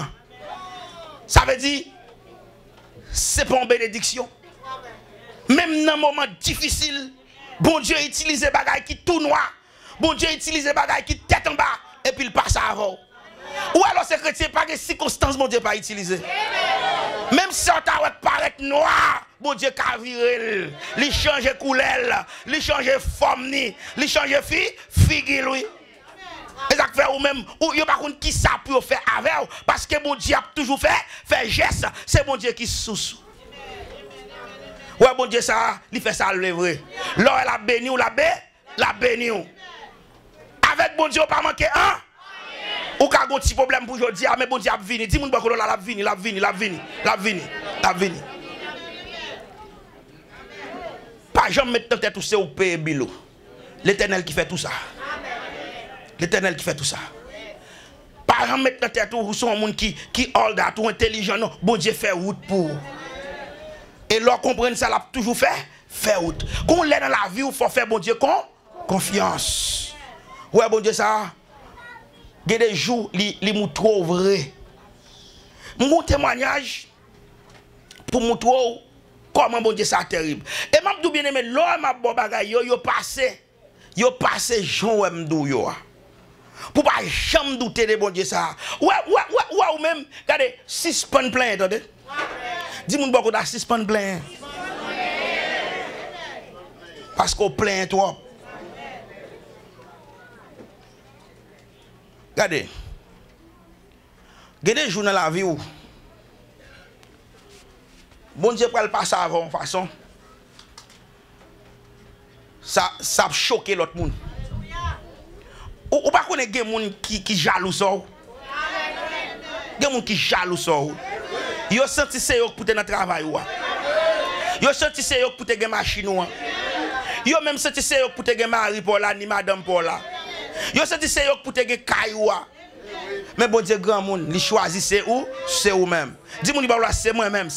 Ça veut dire c'est pas une bénédiction. Même dans un moment difficile, bon Dieu utilise des bagages qui tout noir. Bon Dieu utilise des bagages qui tête en bas et puis il passe avant. Ou alors c'est chrétien pas de circonstances bon Dieu pas utilisé. Même si on t'a paraît noir, bon Dieu qu'a viré, il change couleur, il change forme ni, il change figure lui. Et ça fait ou même ou yo pas contre qui ça pour faire avec parce que bon Dieu a toujours fait geste, c'est bon Dieu qui sous. Ouais bon Dieu ça, il fait ça le vrai. Là elle a béni ou la béni. Avec bon Dieu pas manquer un. Ou ka gon petit problème pour aujourd'hui, mais bon Dieu a vini. Dis moun bako la vini. Pas jamais mettre dans tête tout ça au payer bilo. L'Éternel qui fait tout ça. L'Éternel qui fait tout ça. Pas jamais mettre dans tête tout son monde qui hold that, tout intelligent non, bon Dieu fait route pour. Et leur comprendre ça l'a toujours fait route. Quand on l'est dans la vie, il faut faire bon Dieu confiance. Ouais bon Dieu ça. Il y a des jours, il est trop vrai. Mon témoignage, pour montrer comment bon Dieu ça terrible. Et m'a tout bien aimé l'homme a bon bagay yo passé Jean Wemdou yo. Pour pas jamais douter de bon Dieu ça. Ouais ou même regardez 6 pans plein attendez. Dis-moi beaucoup da 6 pans plein. Parce qu'on plein toi. Regardez. Regardez jour dans la vie où bon Dieu pral passer avant façon ça a choqué l'autre monde. Ou pas connaître des gens qui jaloux ça. Des gens qui jaloux ça. Yo senti c'est yo pour te dans travail ou. Yo senti c'est yo pour te gen machine ou. Yo même senti c'est yo pour te gen mari pour là ni madame pour là. Yo senti c'est yo pour te gen caillou. Mais bon Dieu grand monde, il choisit c'est où même. Dis-moi c'est moi-même.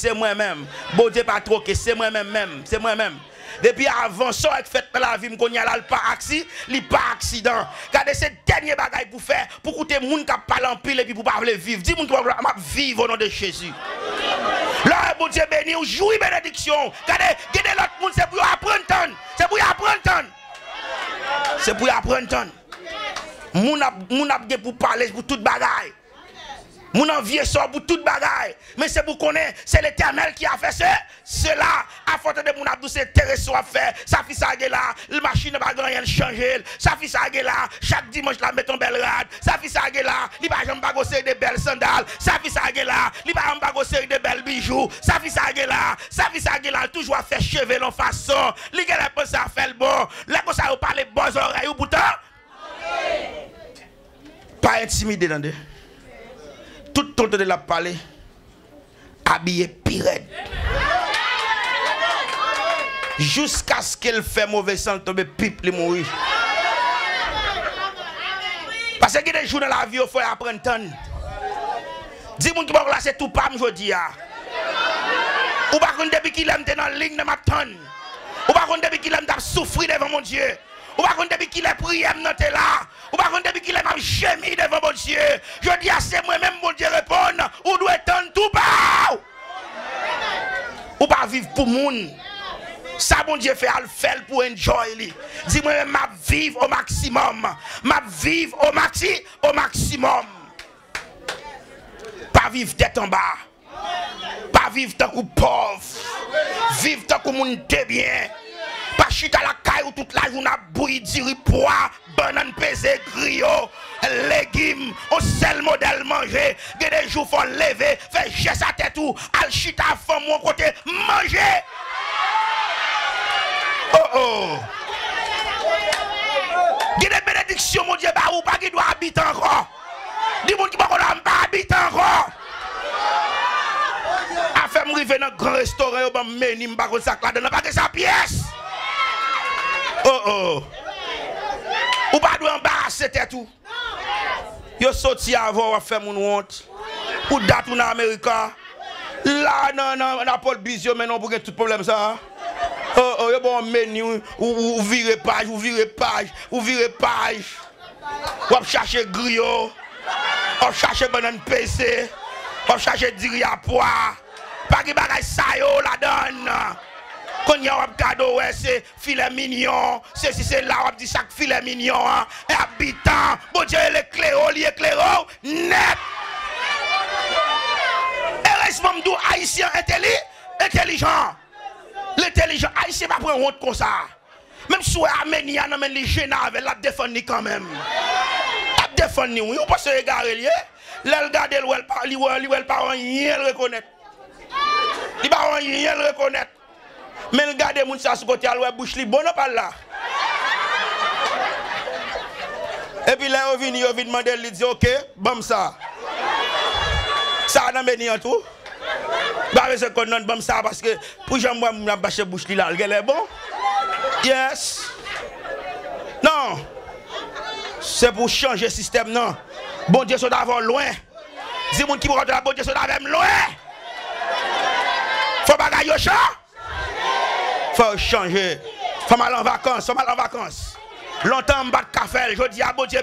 Bon Dieu pas trop que c'est moi-même, c'est moi-même. Depuis avant ça fait dans la vie qu'on y a là pas accident. Regardez ces derniers bagages pour faire pour écouter monde qui parle en pile et puis pour pas vivre. Dis-moi m'a vivre au nom de Jésus. Là bon Dieu béni ou jouit bénédiction. Regardez l'autre monde c'est pour apprendre ton. C'est pour apprendre ton. Moun ap pour parler pour toute bagaille. Moun envie ça pour toute bagaille. Mais c'est pour connaître, c'est l'Éternel qui a fait cela. À force de moun ap c'est intéressant à faire. Ça fait ça là, la machine va rien changer. Ça fait ça là, chaque dimanche la met en belle rade. Ça fait ça là, il va jamais bagosser de belles sandales. Ça fait ça là, il va jamais bagosser de belles bijoux. Ça fait ça là, toujours à faire cheveux en façon. Li gars la pense à faire le bon. Là comme ça ou parler bonnes oreilles ou bouton. Pas intimidé dans deux. Tout le temps de la parler, habillé pirate. Jusqu'à ce qu'elle fait mauvais sang, tomber pipe les mourir. Parce qu'il y a des jours dans la vie, il faut apprendre tant. Dis-moi que là c'est tout pas aujourd'hui. Ou pas contre depuis qu'il aime dans la ligne de ma tonne. Ou pas contre depuis qu'il aime souffrir devant mon Dieu. Ou pas contre depuis qu'il a prié là. Ou pas contre depuis qu'il a gémi devant mon Dieu. Je dis à c'est moi-même mon Dieu répondre. Ou doit attendre tout bas. Ou pas vivre pour moun. Ça mon Dieu fait à le faire pour enjoy. Dis-moi ma vivre au maximum. Ma vivre au maximum. Pas vivre tête en bas. Pas vivre tant que pauvre. Vivre tant que moun te bien. Pas chute à la caille toute la journée bouillie, diri pois, banane pesée, griot, légumes, au seul modèle manger. Des jours faut lever, faire geste à tête ou, al chute à fond mon côté, manger. Oh. Des bénédictions mon Dieu, bah ou pas qui doit habiter encore. Dis moun qui pas habiter encore. A fait me river dans grand restaurant, au ban menu, m'pas kon sac là dedans, pas que sa pièce. Oh. Ou pas doit embarrasser tête tout. Yo sorti avant à faire mon honte. Ou date ou en Amérique. Là non Paul Bizio mais non pour tout problème ça. Oh yo bon menu ou virer page. Ou chercher griot. Ou chercher banane PC. Ou chercher diri à pois. Pas qui bagay ça yo la donne. Quand il y a un cadeau, c'est filet mignon. C'est là, on dit chaque filet mignon. Et habitant, bon Dieu, l'éclairo, net. Et reste-moi m'dou haïtien intelligent. L'intelligent haïtien va prendre honte comme ça. Même si Arménien, on les gêne avec la défendre quand même. La défendre, oui, on peut se regarder. Là, regarder, il pas rien reconnaître. Il pas rien reconnaître. Mais regardez moun sa sous côté à l'ouest bouche li bon pas là. Et puis là on vient demander lui dit OK, bam ça. Ça n'a pas en tout. Bah c'est qu'on non bam ça parce que pour moi m'a bâcher bouche li là, elle est bon. Yes. Non. C'est pour changer le système non. Bon Dieu sont d'avant loin. Dis moun qui pour rentrer là bon Dieu sont d'avant loin. Faut bagaille yo chat. Faut changer. Faut mal en vacances. Longtemps, je café. Je dis à bon Dieu,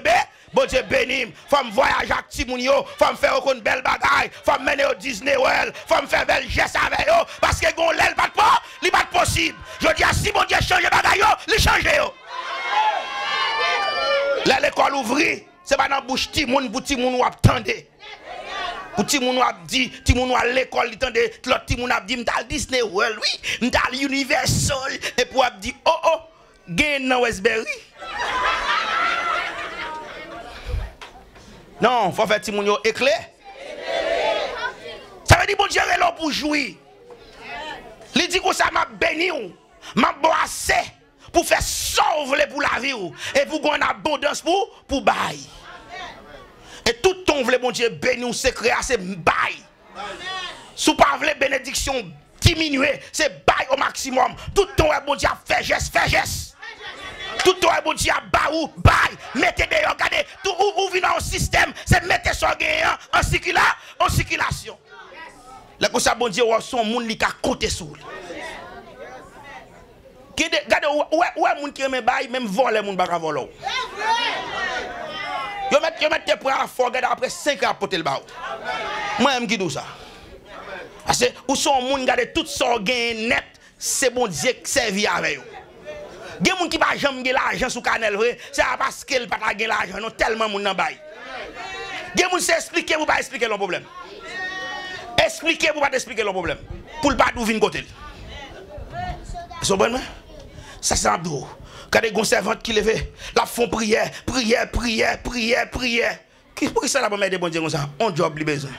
béni. Faut me voyager avec Timounio. Faut me faire une belle bagaille. Faut me mener au Disney World. Faut me faire belle geste avec eux. Parce que gon l'aile pas pas, il pas possible. Je dis à si bon Dieu change bagaille, il change yo. Là l'école ouvri, c'est pas dans bouche Timoun pour Timoun ou attendre. Pour Timoun ou dit, Timoun ou à l'école, il tendait, l'autre Timoun a dit m'dal Disney World, oui, m'dal Universal et pour a dit oh, gain dans Westbury. Non, faut faire Timoun yo éclair. Ça veut dire bon Dieu est là pour jouer. Il dit que ça m'a béni ou, m'a boissé pour faire sauver pour la vie ou, et pour qu'on ait abondance pour bail. Et tout ton vle bon Dieu béni ou secret c'est bail. Si pas vle bénédiction diminuer, c'est bail au maximum. Tout ton bon Dieu fait geste, Tout ton bon Dieu baou, bail, mettez des regardez, tout ou vient dans système, c'est mettre son gagnant en circulation. Là que ça bon Dieu son monde li ka côté sous. Regardez ouais monde qui aime bail même voler monde pas voler. Yo mette pour à fort après 5 ans porter le baou. Moi même qui dit ça. Parce que ou son monde garder tout son gain net, c'est bon Dieu qui servi avec eux. Gen moun qui pas jamais l'argent sous canal vrai, c'est parce qu'il pas gagner l'argent non tellement moun nan bail. Gen moun c'est expliquer ou pas expliquer le problème. Expliquer ou pas expliquer le problème. Pour le pas d'où vinn côté. Vous comprenez? Ça c'est Abdou. Quand des servantes qui levaient, la font prière. Qui pour ça la bonne de bon Dieu comme ça? On job li besoin.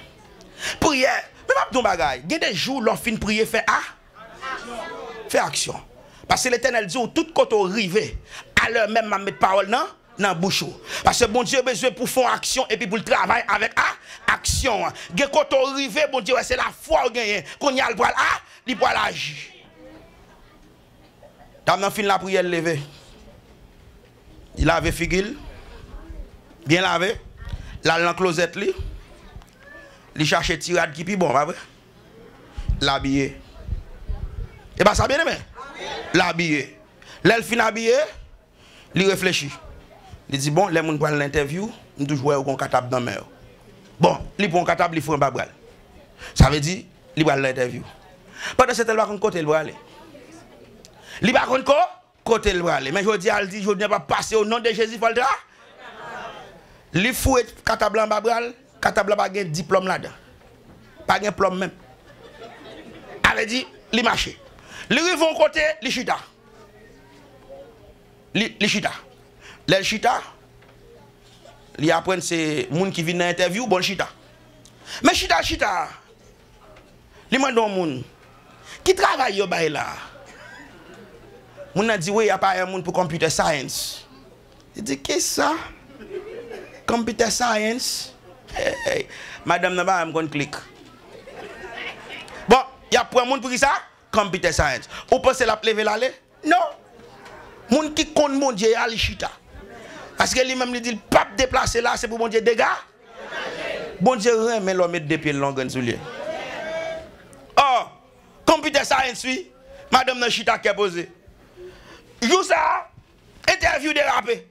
Prière. Mais pas ton bagage. Il y a des jours l'on fin prier fait fait action. Parce que l'Éternel dit tout côté arrivé à l'heure même m'a mettre parole dans bouche. Parce que bon Dieu a besoin pour faire action et puis pour le travail avec action. Il y a côté arrivé bon Dieu c'est la foi au gagner qu'on y a le poil il poil agir. Dans fin la prière levé. Il lave figil, bien lavé, la dans closette li, il cherche tirade qui pi bon, pas vrai? L'habiller. Et pas ça bien aimé? L'habiller. L'elle fin habillé, il réfléchit. Il dit bon, les gens prennent l'interview, nous toujours jouer au catable dans mer. Bon, il prend catable, il faut un babral. Ça veut dire, il prend l'interview. Pendant ce temps, il va côté il va aller. Il va côté le bras. Mais je dis, je ne vais pas passer au nom de Jésus. Il faut être catablan babral, catablan pas de diplôme là-dedans. Pas de diplôme même. Elle dit, il marche. Il arrive au côté, il chita. Il chita. Le chita, il apprend c'est les gens qui viennent dans l'interview, bon chita. Mais chita, il m'a dit aux gens qui travaillent là. Moun a dit oui, il n'y a pas un monde pour computer science. Il dit qu'est-ce que ça? Computer science? Hey. Madame n'a pas un clic. Bon, il y a pas un monde pour ça? Computer science. Vous pensez la lever l'aller? Non. Moun qui compte mon Dieu à l'Ichita. Parce que lui-même il dit le pape déplacé là, c'est pour mon Dieu dégâts. Bon Dieu remet l'homme mettre des pieds longs sur lui. Oh, computer science, oui. Madame n'a chita qui a posé. Jou ça, interview dérapé.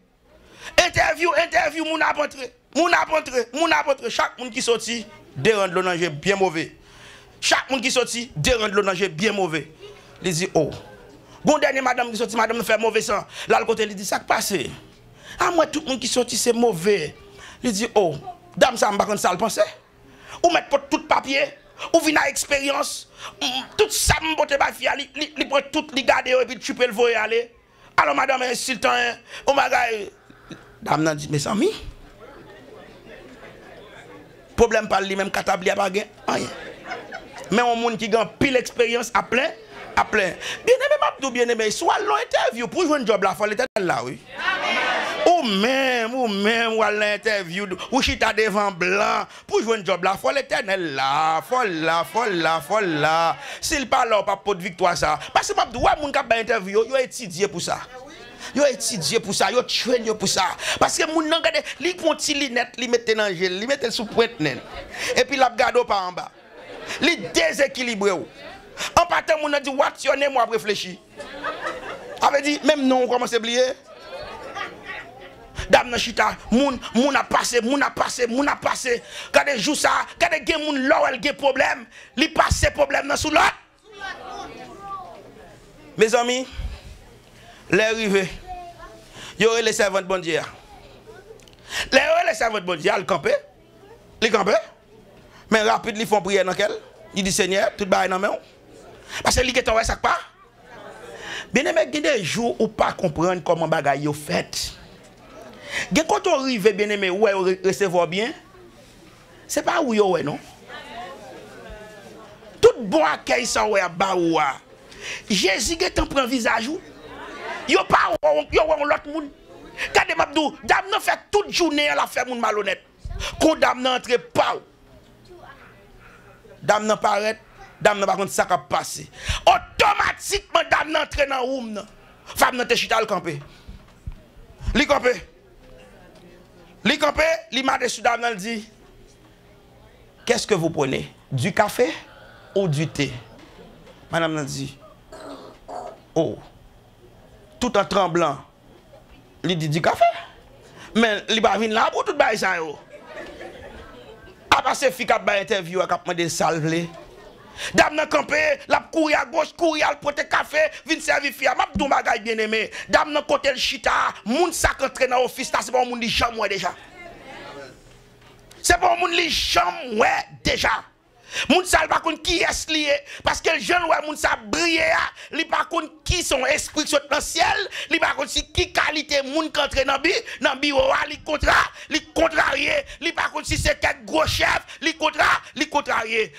Interview, moun a rentré. Chaque moun qui sorti, de rendre le danger bien mauvais. Chaque moun qui sorti, de rendre le danger bien mauvais. Il dit, oh. Bon dernier madame qui sorti, madame fait mauvais sang. Là, le côté, il dit, ça qui passe. Ah, moi, tout le monde qui sorti, c'est mauvais. Il dit, oh, dame, ça m'a pas ça le penser. Ou mettre pour tout papier, ou venir à expérience. Tout ça, m'a botte ba fia, li prend tout, li garde et puis tu peux le voir aller. Alors, madame, insultant, oh my God. Dame n'a dit, mais ça, mi. Problème par lui-même, katabli a pas rien. Mais un monde qui a pile expérience à plein. Bien aimé, Mabdou, bien aimé, soit l'interview pour jouer un job là, il faut l'éternel là, oui. Ou même, ou à l'interview, ou chita devant blanc, pour jouer un job là, il faut l'éternel là, faut là. S'il parle là, pas de victoire ça. Parce que Mabdou, ouais, mon cap interview, il a étudié pour ça. Il a étudié pour ça, il a traîné pour ça. Parce que mon nan gade, li prend ti linette, li mette dans gel, li mette sous pointe nen. Et puis la gado par en bas. Li déséquilibré ou. En partant, on a dit, what's your name, moi, réfléchir. Avait dit, même non, on commence à oublier. Dame nan chita, moun a passé. Kade jou ça, kade gen moun lorel gen problème, li passe problème nan sou l'autre. Mes amis, les arrivés, yo les servantes bon Dieu. Les servantes bon Dieu, les camper. Mais rapide, ils font prière dans quel? Il dit Seigneur, tout bail dans main. Parce que li getan ouais ça pas. Bien aimé, il y a des jours où pas comprendre comment bagay yo fait. Quand on arrive bien aimé, ouais recevoir bien. C'est pas où yo ouais non. Tout bon accueil ça ouais ba ou. Jésus getan prend visage ou. Yo pas yo l'autre monde. Kade m'abdou, dame nan fait toute journée la fait moun malhonnête. Quand dame nan entre pas. Dame nan paraît, dame nan par contre ça ka passer. Automatiquement dame nan entre dans room nan. Femme nan te chita le camper. Li camper, li m'a dessus dame nan dit qu'est-ce que vous prenez? Du café ou du thé? Madame nan dit oh, tout en tremblant. Il dit du café. Mais il va venir là pour tout bail ça yo. Après c'est fille qui a ba interview qui a demandé salve. Dame nan campé, la courir à gauche, courir à porter café, vinn servir fille. M'a dou bagay bien aimé. Dame nan côté le chita, moun sa rentre dans office, c'est bon moun li chambre déjà. C'est bon moun li chambre déjà. Moun sa pa konn qui est lié parce que le jeune ouais moun sa briller li pa konn qui son esprit qui saute dans ciel, li pa konn si qui qualité moun qui entre dans bureau li contrarié, li pa konn si c'est quelque gros chef, li contrarié.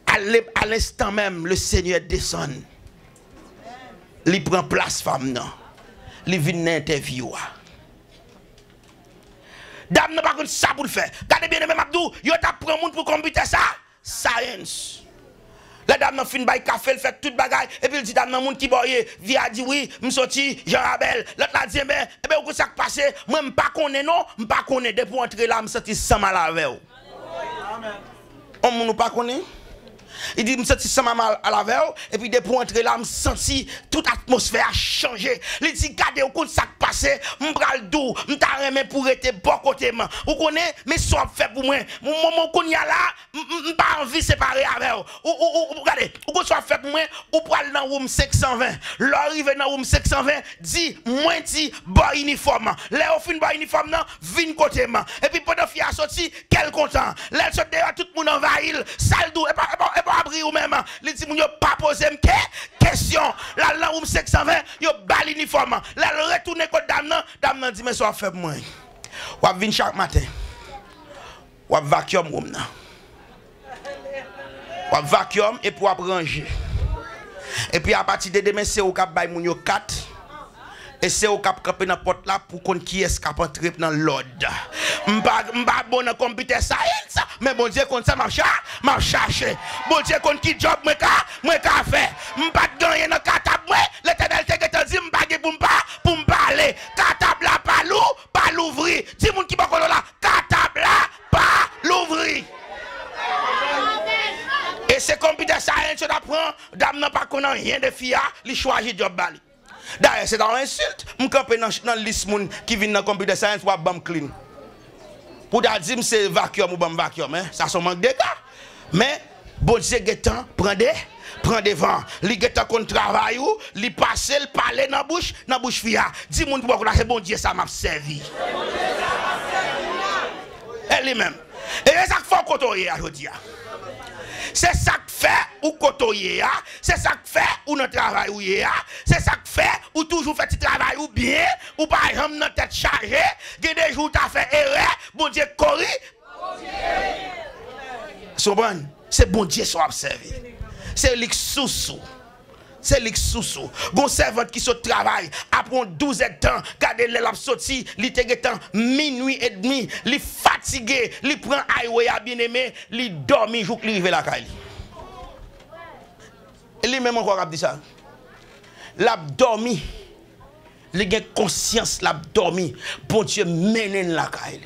À l'instant même le Seigneur descend. Li prend place femme nan. Li vinn interview. Dame n'a pas contre ça pour le faire. Gardez bien même Abdou, yo t'a pris moun pour computer ça. Science. La dame n'a fin bay café, elle fait toute bagaille et puis il dit dame nan moun qui boye, via dit oui, me sorti Jean Rabel. L'autre la dit ben ou ça passé, moi m'pas connais non, m'pas connais depuis entrer là me senti sans mal avec ou. Amen. On moun pas connaît. Il dit, je me sens mal à la veille, et puis depuis entrer là, je me sens toute l'atmosphère a changé. Il dit, regardez, au coup de ça qui passe, je me bral doux, je me pour être bon côté. Vous connaissez, mais ce soit fait pour moi. Mon qu'on y a là, je n'ai pas envie de séparer avec vous. Regardez, au coup de soit fait pour moi, ou pour aller dans le room 520. L'arrivée dans le room 520, dit, moi, dit, bon uniforme. Là, au fin de uniforme, vin côté. Et puis, pendant qu'il a sorti, quel content. Là, il sorti tout le monde envahit, sale doux, et pas abri ou même, il dit, yo pas poser question. Là, là, room 520, yo bal uniforme. Là, le retourne côté dame nan dit, mais soit fait moi. Ou vin chaque matin. Ou vacuum room nan. Ou vacuum et pour ranger. Et puis à partir de demain, c'est au cap bay moun yo 4. Et c'est au cap camper dans porte là pour qu'on qui est cap entrer dans l'ordre. M'pa bon dans computer science, mais bon Dieu comme ça m'a cherché. Bon Dieu comme qui job moi ka fait. M'pa gagner dans catable moi, l'Éternel te dit m'pa pour m'parler. Catable là pas l'ouvrir. Dis moun qui pas là, catable là pas l'ouvrir. Et c'est computer science on apprend, dame n'a pas connaît rien de fia, li choisi job bali. D'ailleurs, c'est dans l'insulte, je campe dans la liste qui vient dans le computer science pour bam clean. Pour dire c'est vacuum ou bam vacuum, hein? Ça manque de cas. Mais, bon Dieu, prend devant. Li getan kon travail ou, li passe, le parler dans bouche fia. Dis moun pour c'est bon Dieu ça m'a servi. Elle lui-même. Et c'est ça qu'il faut côtoyer aujourd'hui. C'est ça que fait ou côtoyer, c'est ça que fait ou notre travail ou c'est ça que fait ou toujours fait travail ou bien ou par exemple notre tête chargée, des jours t'as fait erreur, bon Dieu corrige. C'est bon Dieu soit observé. C'est l'ex-sous. C'est l'ex-sous. Gon servante qui saute travail après 12 temps, garder l'élève sorti, li te getan minuit et demi, li fatigué, li prend highway à bien aimé, li dormi jour li rive la caille. Et lui même encore a dit ça. L'a dormi. Li gen conscience l'a dormi. Bon Dieu mène la caille.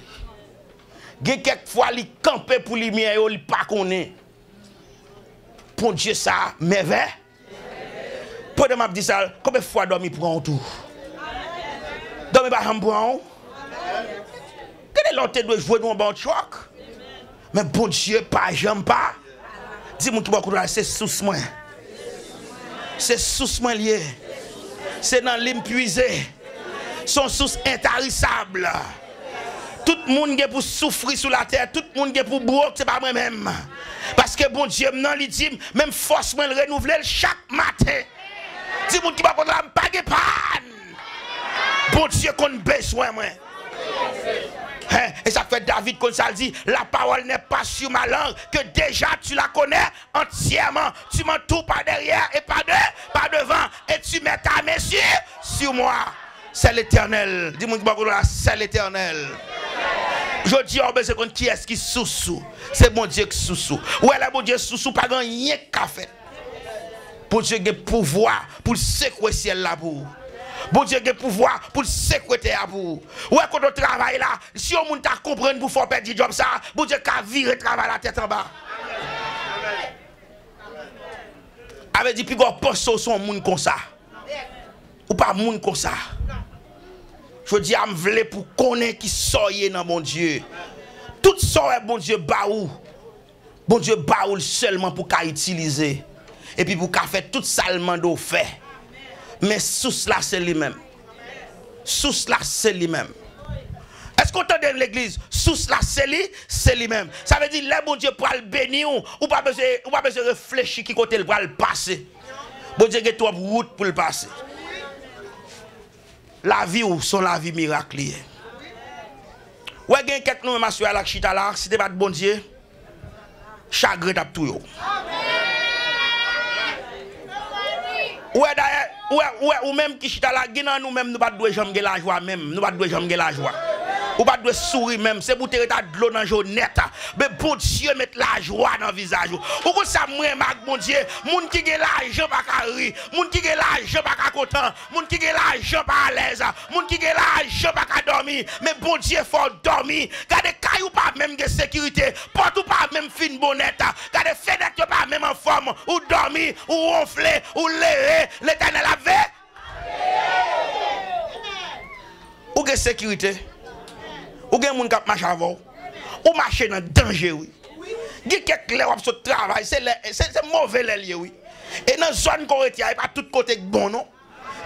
Gen quelquefois li camper pour li mieux li pas connaît. Bon Dieu ça merveille. Pour de m'a dit ça, combien de fois dormi pour un tour? Dormez pas en bois. Quel est l'autre de jouer dans un bon choc? Mais bon Dieu, pas, j'aime pas. Dis-moi qui va c'est sous moi. C'est sous moi lié. C'est dans l'impuisé. Son source intarissable. Tout le monde qui pour souffrir sur la terre, tout le monde qui pour boire, c'est pas moi-même. Parce que bon Dieu, non, il dit, même force moi le renouveler chaque matin. Dis-moi qui va pas de panne. Bon Dieu, qu'on besoin moi. Et ça fait David comme ça dit, la parole n'est pas sur ma langue, que déjà tu la connais entièrement. Tu m'entoures par derrière et par devant. Et tu mets ta main sur moi. C'est l'Éternel. Dis-moi c'est l'Éternel. Je dis, oh, c'est qui est-ce qui sous-sous? C'est bon Dieu qui sous-sous. Ouais, là, bon Dieu sous-sous, pas grand rien qu'à faire. Bon Dieu a le pouvoir pour secouer le ciel là pour. Bon Dieu a le pouvoir pour secouer terre pour. Ouais, quand on travaille là, si on monde t'a comprendre pour faire perdre le job ça, bon Dieu a viré le travail la tête en bas. Avec dit, puis qu'on pense sur un monde comme ça. Ou pas un monde comme ça. Je dis à me pour connaître qui soyez dans mon Dieu. Tout ça bon Dieu baou. Bon Dieu baou seulement pour qu'à utiliser. Et puis pour qu'à faire tout ça le mando fait. Mais sous cela c'est lui-même. Sous cela c'est lui-même. Est-ce qu'on entend dans l'église? Sous cela c'est lui-même. Ça veut dire là bon Dieu pour le bénir ou pas besoin de réfléchir qui côté le pour le passer. Bon Dieu a trop route pour le passer. La vie ou son la vie miraculeuse. Ouais, il y a quelqu'un qui m'a assuré à la chita là, si t'es pas de bon Dieu, chagrin tape tout yo. Ouais, d'ailleurs, ou même qui chita là, nous même nous pas de jamais la joie même, nous pas de jamais la joie. Ou pas de sourire même, c'est pour te de l'eau dans le net. Mais bon Dieu met la joie dans le visage. Ou comme ça, moi, bon Dieu, moun qui a l'argent pas qu'à rire, moun qui a l'argent pas qu'à content, moun qui a l'argent pas à l'aise, moun qui a l'argent pas qu'à dormir. Mais bon Dieu, faut dormir. Gardez caillou pas même de sécurité, porte ou pas même fin bonnette, gardez fenêtre pas même en forme, ou dormir, ou ronfler, ou lever, l'Éternel avait. Ou de sécurité. Ou gen moun kap marche avant, ou marcher dans danger oui. Gi quelques lè op sur travail, c'est mauvais lè oui. Et dans zone qu'on retient, pas tout côté bon non.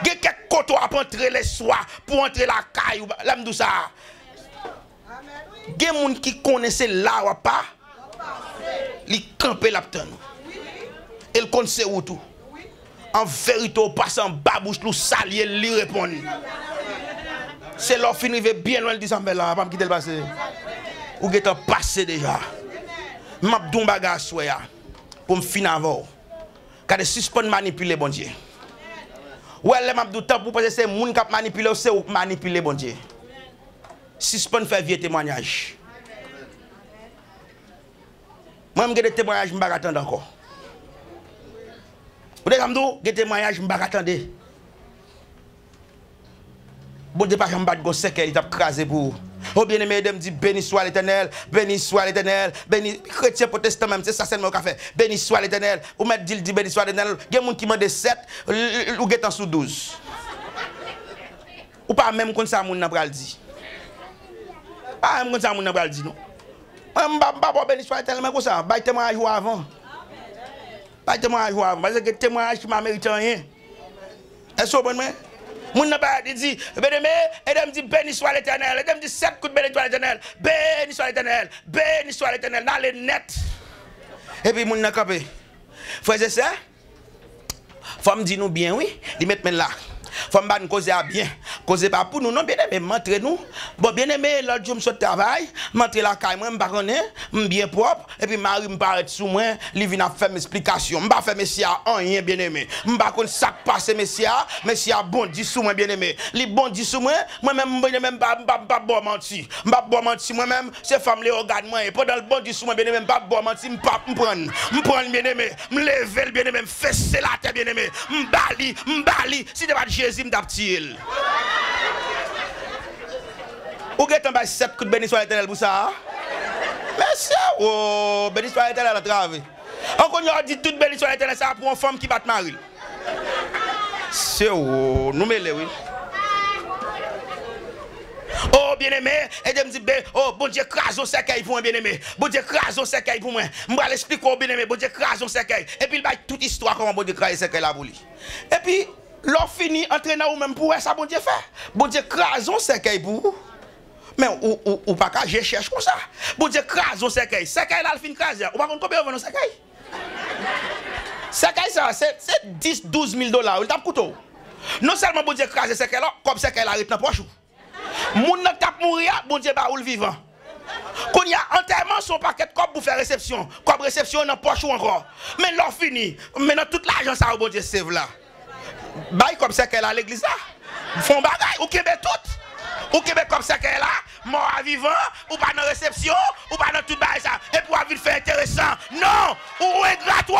Gi quelques côté à entrer les soirs pour entrer la caille, là m'dou ça. Gen moun qui connaissait là ou pas, li camper la ptan. Il connaissait où tout. En vérité, au passant babouche tout salier li répondre. C'est leur fin rive bien loin le décembre là, pas me quitter le passé. Ou get passé déjà. M'a don bagage soya pour me finir avant. Quand de suspend manipuler bon Dieu. Ouais, le m'a dou temps pour penser c'est moun qui manipuler ou c'est ou manipuler bon Dieu. Suspend faire vieux témoignage. Moi me des témoignages m'pa attendre encore. Vous devez me des témoignages m'pa attendre. Bon Dieu, pas jamais battre go sec, il t'a crasé pour. Oh bien aimé, me dit béni soit l'Éternel, béni soit l'Éternel, béni chrétien protestant même, c'est ça seulement qu'a fait. Béni soit l'Éternel. Ou mettre dit béni soit l'Éternel. Il y a des gens qui demandent 7 ou get en sous 12. Ou pas même comme ça moun n'a pas dit. Pas même comme ça moun n'a pas dit non. Pas béni soit l'Éternel mais comme ça, bail témoignage avant. Bail témoignage avant parce que témoignage qui m'a mérité rien. Est-ce que bon moi? Moun n'a pas dit, béni, et elle me dit, béni soit l'Éternel. Elle me dit, 7 coups de béni soit l'Éternel. Béni soit l'Éternel. Béni soit l'Éternel. Dans les nets. Et puis, moun n'a pas capé. Frère, c'est ça? Faut me dire nous bien, oui. Il met là. Faut me causer bien. Causer pas pour nous, non, bien aimé, montre nous. Bon, bien aimé, l'autre jour, je suis au travail, montre la caille, moi, je suis bien propre, et puis Marie me paraît sous moi, il vient faire mes explications. Je ne vais pas faire messia rien, bien aimé. Je ne vais pas faire ça passe messia bon dit sous moi, bien aimé. Les bon dit sous moi, moi-même, je ne vais pas bon mentir. Je ne vais pas bon mentir, moi-même, c'est femme, les regarde moi, et pendant le bon dit sous moi, bien aimé, je ne vais pas bon mentir, je ne vais pas me prendre, bien aimé, je me lever, bien aimé, me fesser la tête, bien aimé, je bali, si tu pas de Jésus, m'daptil. Ou get en bas 7 coups de béni soit l'Éternel pour ça? Merci. Oh, béni soit l'Éternel à travers. Encore on dit tout béni soit l'Éternel ça pour une femme qui bat mari. C'est oh, nous mêlés oui. bien-aimé, et de me dire, oh, bon Dieu, crason cercueil pour moi, bien-aimé. Bon Dieu, crason cercueil pour moi. Je vais l'expliquer au bien-aimé, bon Dieu, crason cercueil. Et puis, il va toute histoire comment bon Dieu crase cercueil là pour lui. Et puis, l'on finit entraînant ou même pour ça, bon Dieu fait. Bon Dieu, crason cercueil pour vous. Mais ou pas qu'à je cherche comme ça. Bon Dieu, crason cercueil. Cercueil là, le fin craser. Ou pas qu'on combien on vend cercueil? Cercueil ça, c'est 10-12 000 $. Il tape couteau. Non seulement bon Dieu craser cercueil là, comme cercueil là, il dans poche. Moun nan tap mourir, bon Dieu ba ou le vivant. Quand il y a enterrement, son paquet de cop pour faire réception. Comme réception dans poche ou encore. Mais l'on fini. Maintenant toute l'argent ça bon Dieu save là. Bail comme cercueil là à l'église là. Font bagaille ou Québec tout. Ou Québec comme cercueil là, mort à vivant, ou pas dans réception, ou pas dans tout bail ça. Et pour vite faire intéressant. Non, ou est gratuit.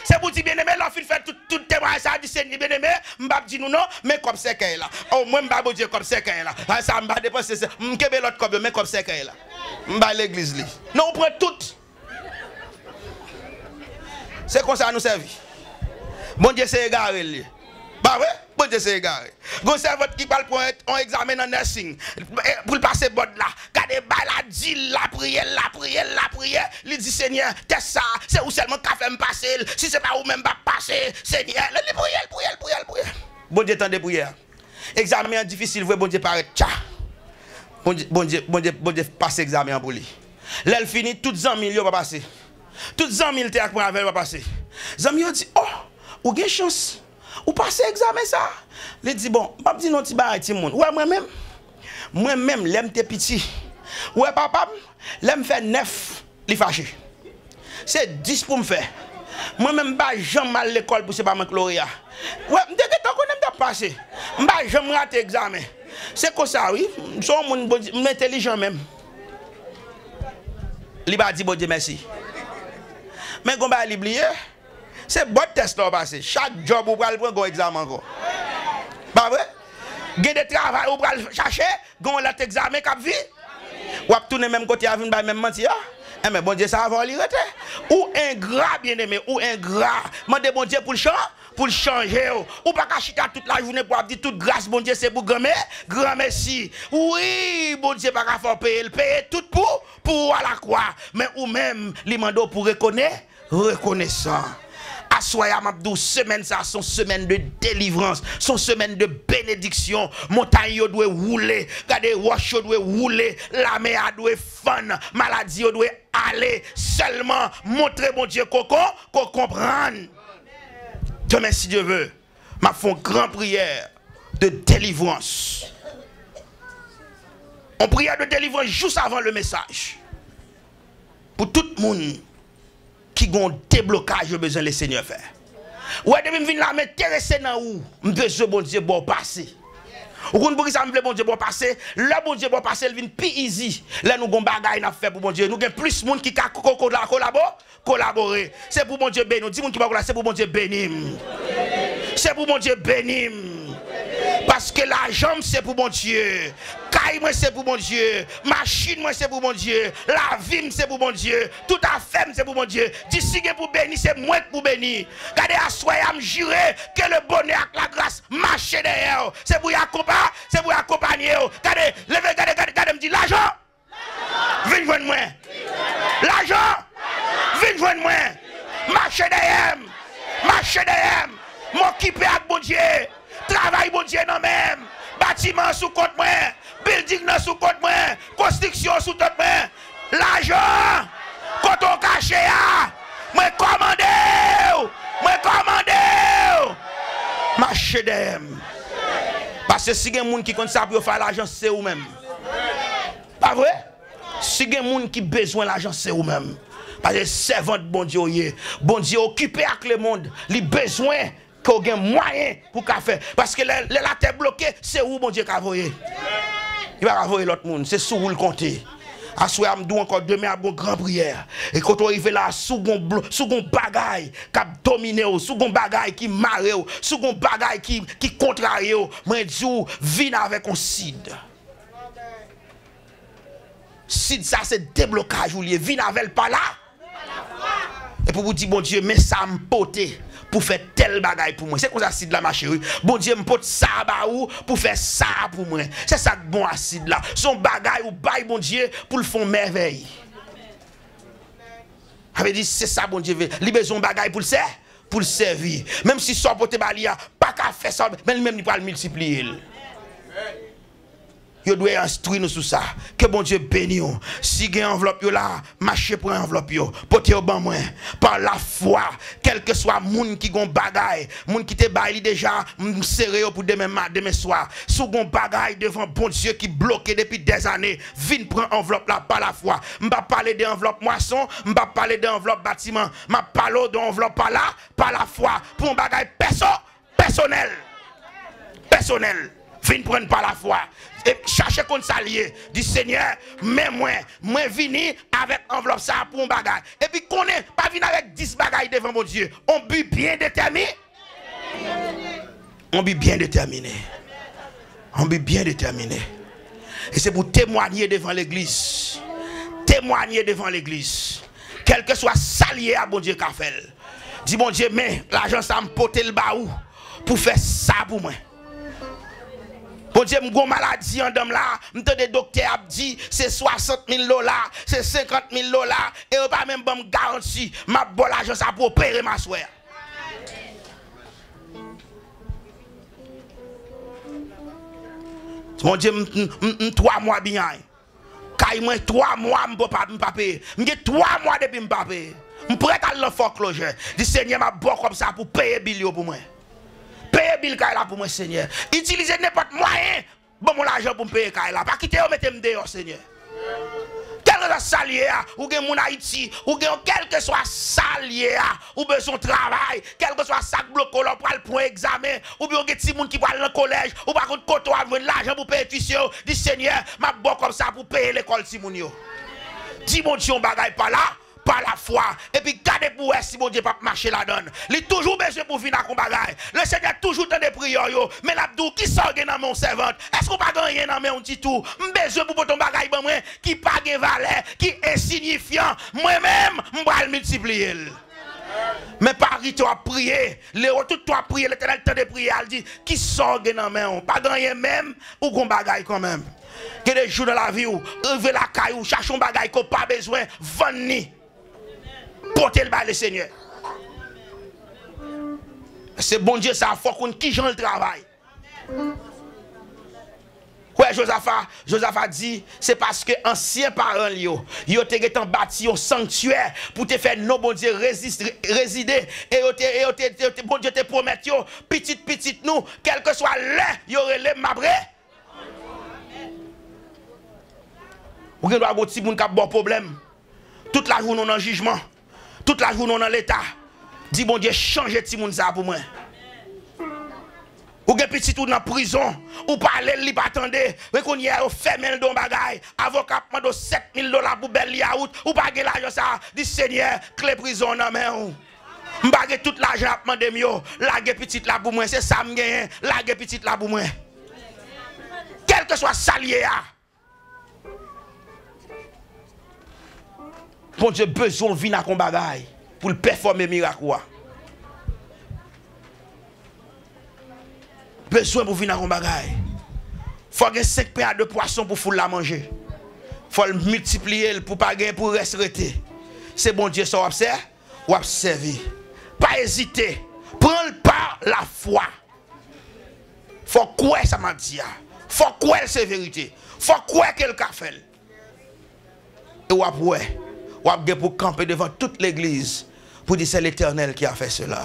C'est pour dire bien-aimé, l'enfant fait tout témoignage, ça dit Seigneur bien-aimé, m'bap dit nous non, mais comme c'est qu'elle là. Oh, moi m'bap bon Dieu comme c'est qu'elle là. Ça m'ba dépenser ça. M'kebe l'autre comme mais comme c'est qu'elle là. M'ba l'église li. Non, on prend tout. C'est comme ça nous servir. Bon Dieu c'est égaré li. Bah ouais, bon Dieu c'est égaré. Gon servante qui parle pour un examen en nursing pour passer bord là. Gade ba la dit la prière, il dit Seigneur, t'es ça, c'est où seulement qu'a fait me passer. Si c'est pas où même pas passer, Seigneur, le prière. Bon Dieu tant de prière. Examen difficile, vrai bon Dieu paraît tcha. Bon Dieu passe examen pour lui. Là il finit toutes 100 000 va passer. Toutes 100 000 t'es pour avec va passer. Zami dit oh, ou gen chance. Ou passe examen ça. Il dit bon, pas dit non ti ba ti moun. Ouais moi-même l'aime te petit. Ouais papa, l'aime fait 9, li fâché. C'est 10 pour me faire. Moi-même pas jamais mal l'école pour c'est pas mon lauréat. Ouais, dès que tant qu'on aime passer, pas jamais rater examen. C'est comme ça oui, son monde intelligent même. Li ba dit bon Dieu merci. Mais qu'on va l'oublier. C'est bon test là passer. Chaque job ou pral prendre un examen encore. Pas vrai? Gen de travail ou pral chercher, gon l'autre examen cap vie. Ou ap tourner même côté avec même mentir. Eh mais bon Dieu ça va lui rete. Ou ingrat bien-aimé, ou ingrat. Mande bon Dieu pour le changer. Ou pas ka chita toute la journée pour dire toute grâce bon Dieu c'est pour grand merci. Oui, bon Dieu pas ka faire payer tout pour à la croix. Mais ou même li mando pour reconnaissant. Assoya Mabdou, semaine ça, son semaine de délivrance, son semaine de bénédiction. Montagne doit rouler, regardez, roche doit rouler, la mer doit fan, maladie doit aller. Seulement montrer mon Dieu qu'on comprenne. Demain, si Dieu veut, m'a fait une grande prière de délivrance. On prière de délivrance juste avant le message. Pour tout le monde qui ont un déblocage, besoin le Seigneur faire. Ouais, depuis que je viens là, m'intéresser dans où, besoin bon Dieu bon passer. Ou qu'on pour ça me bon Dieu bon passer, le bon Dieu bon passer, il vient plus easy. Là nous avons bagaille à faire pour bon Dieu. Nous avons plus de monde qui collaborer. C'est pour bon Dieu bénir. Dis monde qui va c'est pour bon Dieu bénir. C'est pour bon Dieu bénir. Parce que l'argent c'est pour mon Dieu. Caille moi c'est pour mon Dieu. Machine moi c'est pour mon Dieu. La vie c'est pour mon Dieu. Tout à fait c'est pour mon Dieu. D'ici que pour bénir c'est moi pour bénir. Regardez à soi à me jurer que le bonheur et la grâce marche derrière. C'est pour y accompagner. Regardez, regardez me dit l'argent. Viens joindre moi. L'argent. Viens joindre moi. Marche derrière. Marche derrière. M'occuper avec mon Dieu. Travail bon Dieu non même. Bâtiment sous compte moi. Building non sous compte moi. Construction sous compte moi. L'argent. Quand on cache ya. Moi commandé. Marche dem. Parce que si il y a des gens qui comptent ça pour faire l'argent c'est ou même. Pas vrai? Si il y a des gens qui ont besoin de l'argent c'est ou même. Parce que servant bon Dieu. Bon Dieu occupé avec le monde. Il a besoin qu'on ait moyen pour faire. Parce que la terre bloquée, c'est où mon Dieu qu'a voyé. Il va envoyer l'autre monde, c'est sous où le compter. À ce moment encore demain à une grande prière. Et quand on arrive là, sous un bagaille qui a dominé, sous un bagaille qui marre, sous un bagaille qui contrarie, moi je dis, viens avec un cid. Cid ça c'est déblocage ou lié, viens avec pas là. Et pour vous dire bon Dieu, mais ça me pote. pour faire tel bagaille pour moi. C'est comme ça acide là ma chérie. Bon Dieu me porte ça ba ou pour faire ça pour moi. C'est ça que bon acide là. Son bagaille ou bail bon Dieu pour le faire merveille. Avait dit c'est ça bon Dieu veut. Li besoin bagaille pour le servir. Même si son porte balia pas qu'à faire ça, mais même il pas le multiplier. Yo doit instruire nous sur ça. Que bon Dieu bénisse. Si vous avez une enveloppe là, marchez pour une enveloppe yo. Portez au ban moins. Par la foi, quel que soit moun qui gon bagaille, moun qui te baille déjà serré pour demain soir. Sous gon bagaille devant bon Dieu qui bloqué depuis des années, vinn prend enveloppe là par la foi. M'pa parler d'enveloppe moisson, m'pa parler d'enveloppe bâtiment, m'a parler d'enveloppe par là, par la foi pour un bagaille personnel. Personnel. Vinn prendre par la foi. Et chercher qu'on s'allier. Dit Seigneur, mais moi vini avec enveloppe ça pour un bagage. Et puis qu'on est pas vini avec 10 bagages devant mon Dieu. On but bien déterminé. On but bien déterminé. On but bien déterminé. Et c'est pour témoigner devant l'église. Témoigner devant l'église. Quel que soit salier à bon Dieu qu'a fait. Dis bon Dieu, mais l'argent ça me pote le baou pour faire ça pour moi. Bon Dieu, m'gon maladie en dame là, m'tende docteur a dit c'est 60 000 $, c'est 50 000 $, et on pas même bon garantie, m'a bon l'argent ça pour opérer ma soeur. Mon Dieu, 3 mois bien. Quand moi 3 mois m'pas payer. M'gé 3 mois depuis m'pas payer. M'prêt à le foreclosure. Dit Seigneur m'a bon comme ça pour payer bilio pour moi. Payer bill là pour moi Seigneur. Utilisez n'importe moyen bon mon argent pour me payer là. Pas quitter ou mettre me dehors Seigneur. Quel que soit salier ou gen mon Haïti ou gen quel que soit salier ou besoin de travail, quel que soit sac bloqué là pour examen ou bien gen ti moun qui va dans collège ou par contre koto avoir l'argent pour payer tuition. Dis Seigneur, m'a bon comme ça pour payer l'école ti moun yo. Dis mon Dieu on bagaille pas là. Par la foi. Et puis, gardez pour vous si mon Dieu pas marcher la donne. Il a toujours besoin pour venir à bagaille. Le Seigneur a toujours dans des prières. Mais l'abdou, qui sort dans mon servante? Est-ce qu'on pas gagné dans mon petit tout? Besoin pour ton bagaille, qui pas de valeur, qui est insignifiant. Moi-même, je vais le multiplier. Mais par qui tu as prié, tout tu as prié, l'Éternel t'a de prier, elle dit, qui sort dans mon pas gagné même, ou qu'on bagaille quand même. Que des jours dans la vie où, rêver la caille, ou chercher un bagaille qu'on pas besoin, vendre. Portez le bas le Seigneur. C'est bon Dieu, ça faut qu'on qui j'en le travail. Ouais, Josaphat dit, c'est parce que anciens parents yo te bâti un sanctuaire pour te faire non bon Dieu résider et bon Dieu te promet yo petit nous quel que soit l'heure yo relè mabré. Ou gen doit go ti moun k'ap bon problème. Toute la journée dans jugement. Toute la journée dans l'état. Dis bon Dieu changer ti moun ça pour moi. Ou gen petit ou dans prison, ou parler li pas attendre, mais qu'on y a fermé don bagay, avocat mando 7 000 $ pour bel li out, ou pas gen l'argent ça, dit Seigneur, clé prison nan men ou. M'bagé tout l'argent a mandé mio, lage petit là pour moi, c'est ça m'gagne, lage petit là pour moi. Quel que soit salier a. Bon Dieu besoin vinn à kon bagay pour le performer miracle. Besoin pour venir à un bagaille. Faut que 5 pains de poisson pour fouler la manger. Faut le multiplier pour pas gagner pour rester. C'est bon Dieu ça ou observer. Pas hésiter. Prends par la foi. Faut croire ça m'a dit. Faut croire c'est vérité. Faut croire qu'elle a fait. Et ou après ou pour camper devant toute l'église pour dire c'est l'Éternel qui a fait cela.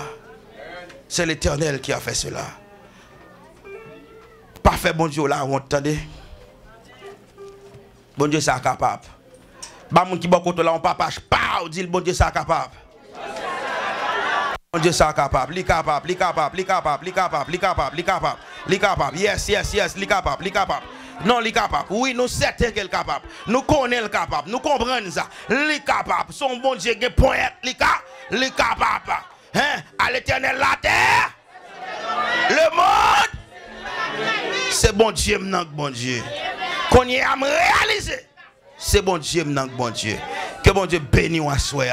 C'est l'Éternel qui a fait cela. Pas fait bon Dieu là, vous entendez? Bon Dieu, c'est capable. Bah, mon qui bon côté là, on papa, pas dit bon Dieu, c'est capable. Bon Dieu, c'est capable. Li capable, li capable, li capable, li capable, li capable, li capable, li capable. Yes, li capable, li capable. Non, li capable. Oui, nous certains qu'elle capable. Nous connaissons le capable. Nous comprenons ça. Li capable. Son bon Dieu qui point li capable. Hein? À l'Éternel la terre. Le monde. C'est bon Dieu, bon Dieu. Qu'on y a réalisé. C'est bon Dieu, bon Dieu. Que bon Dieu bénisse à soi.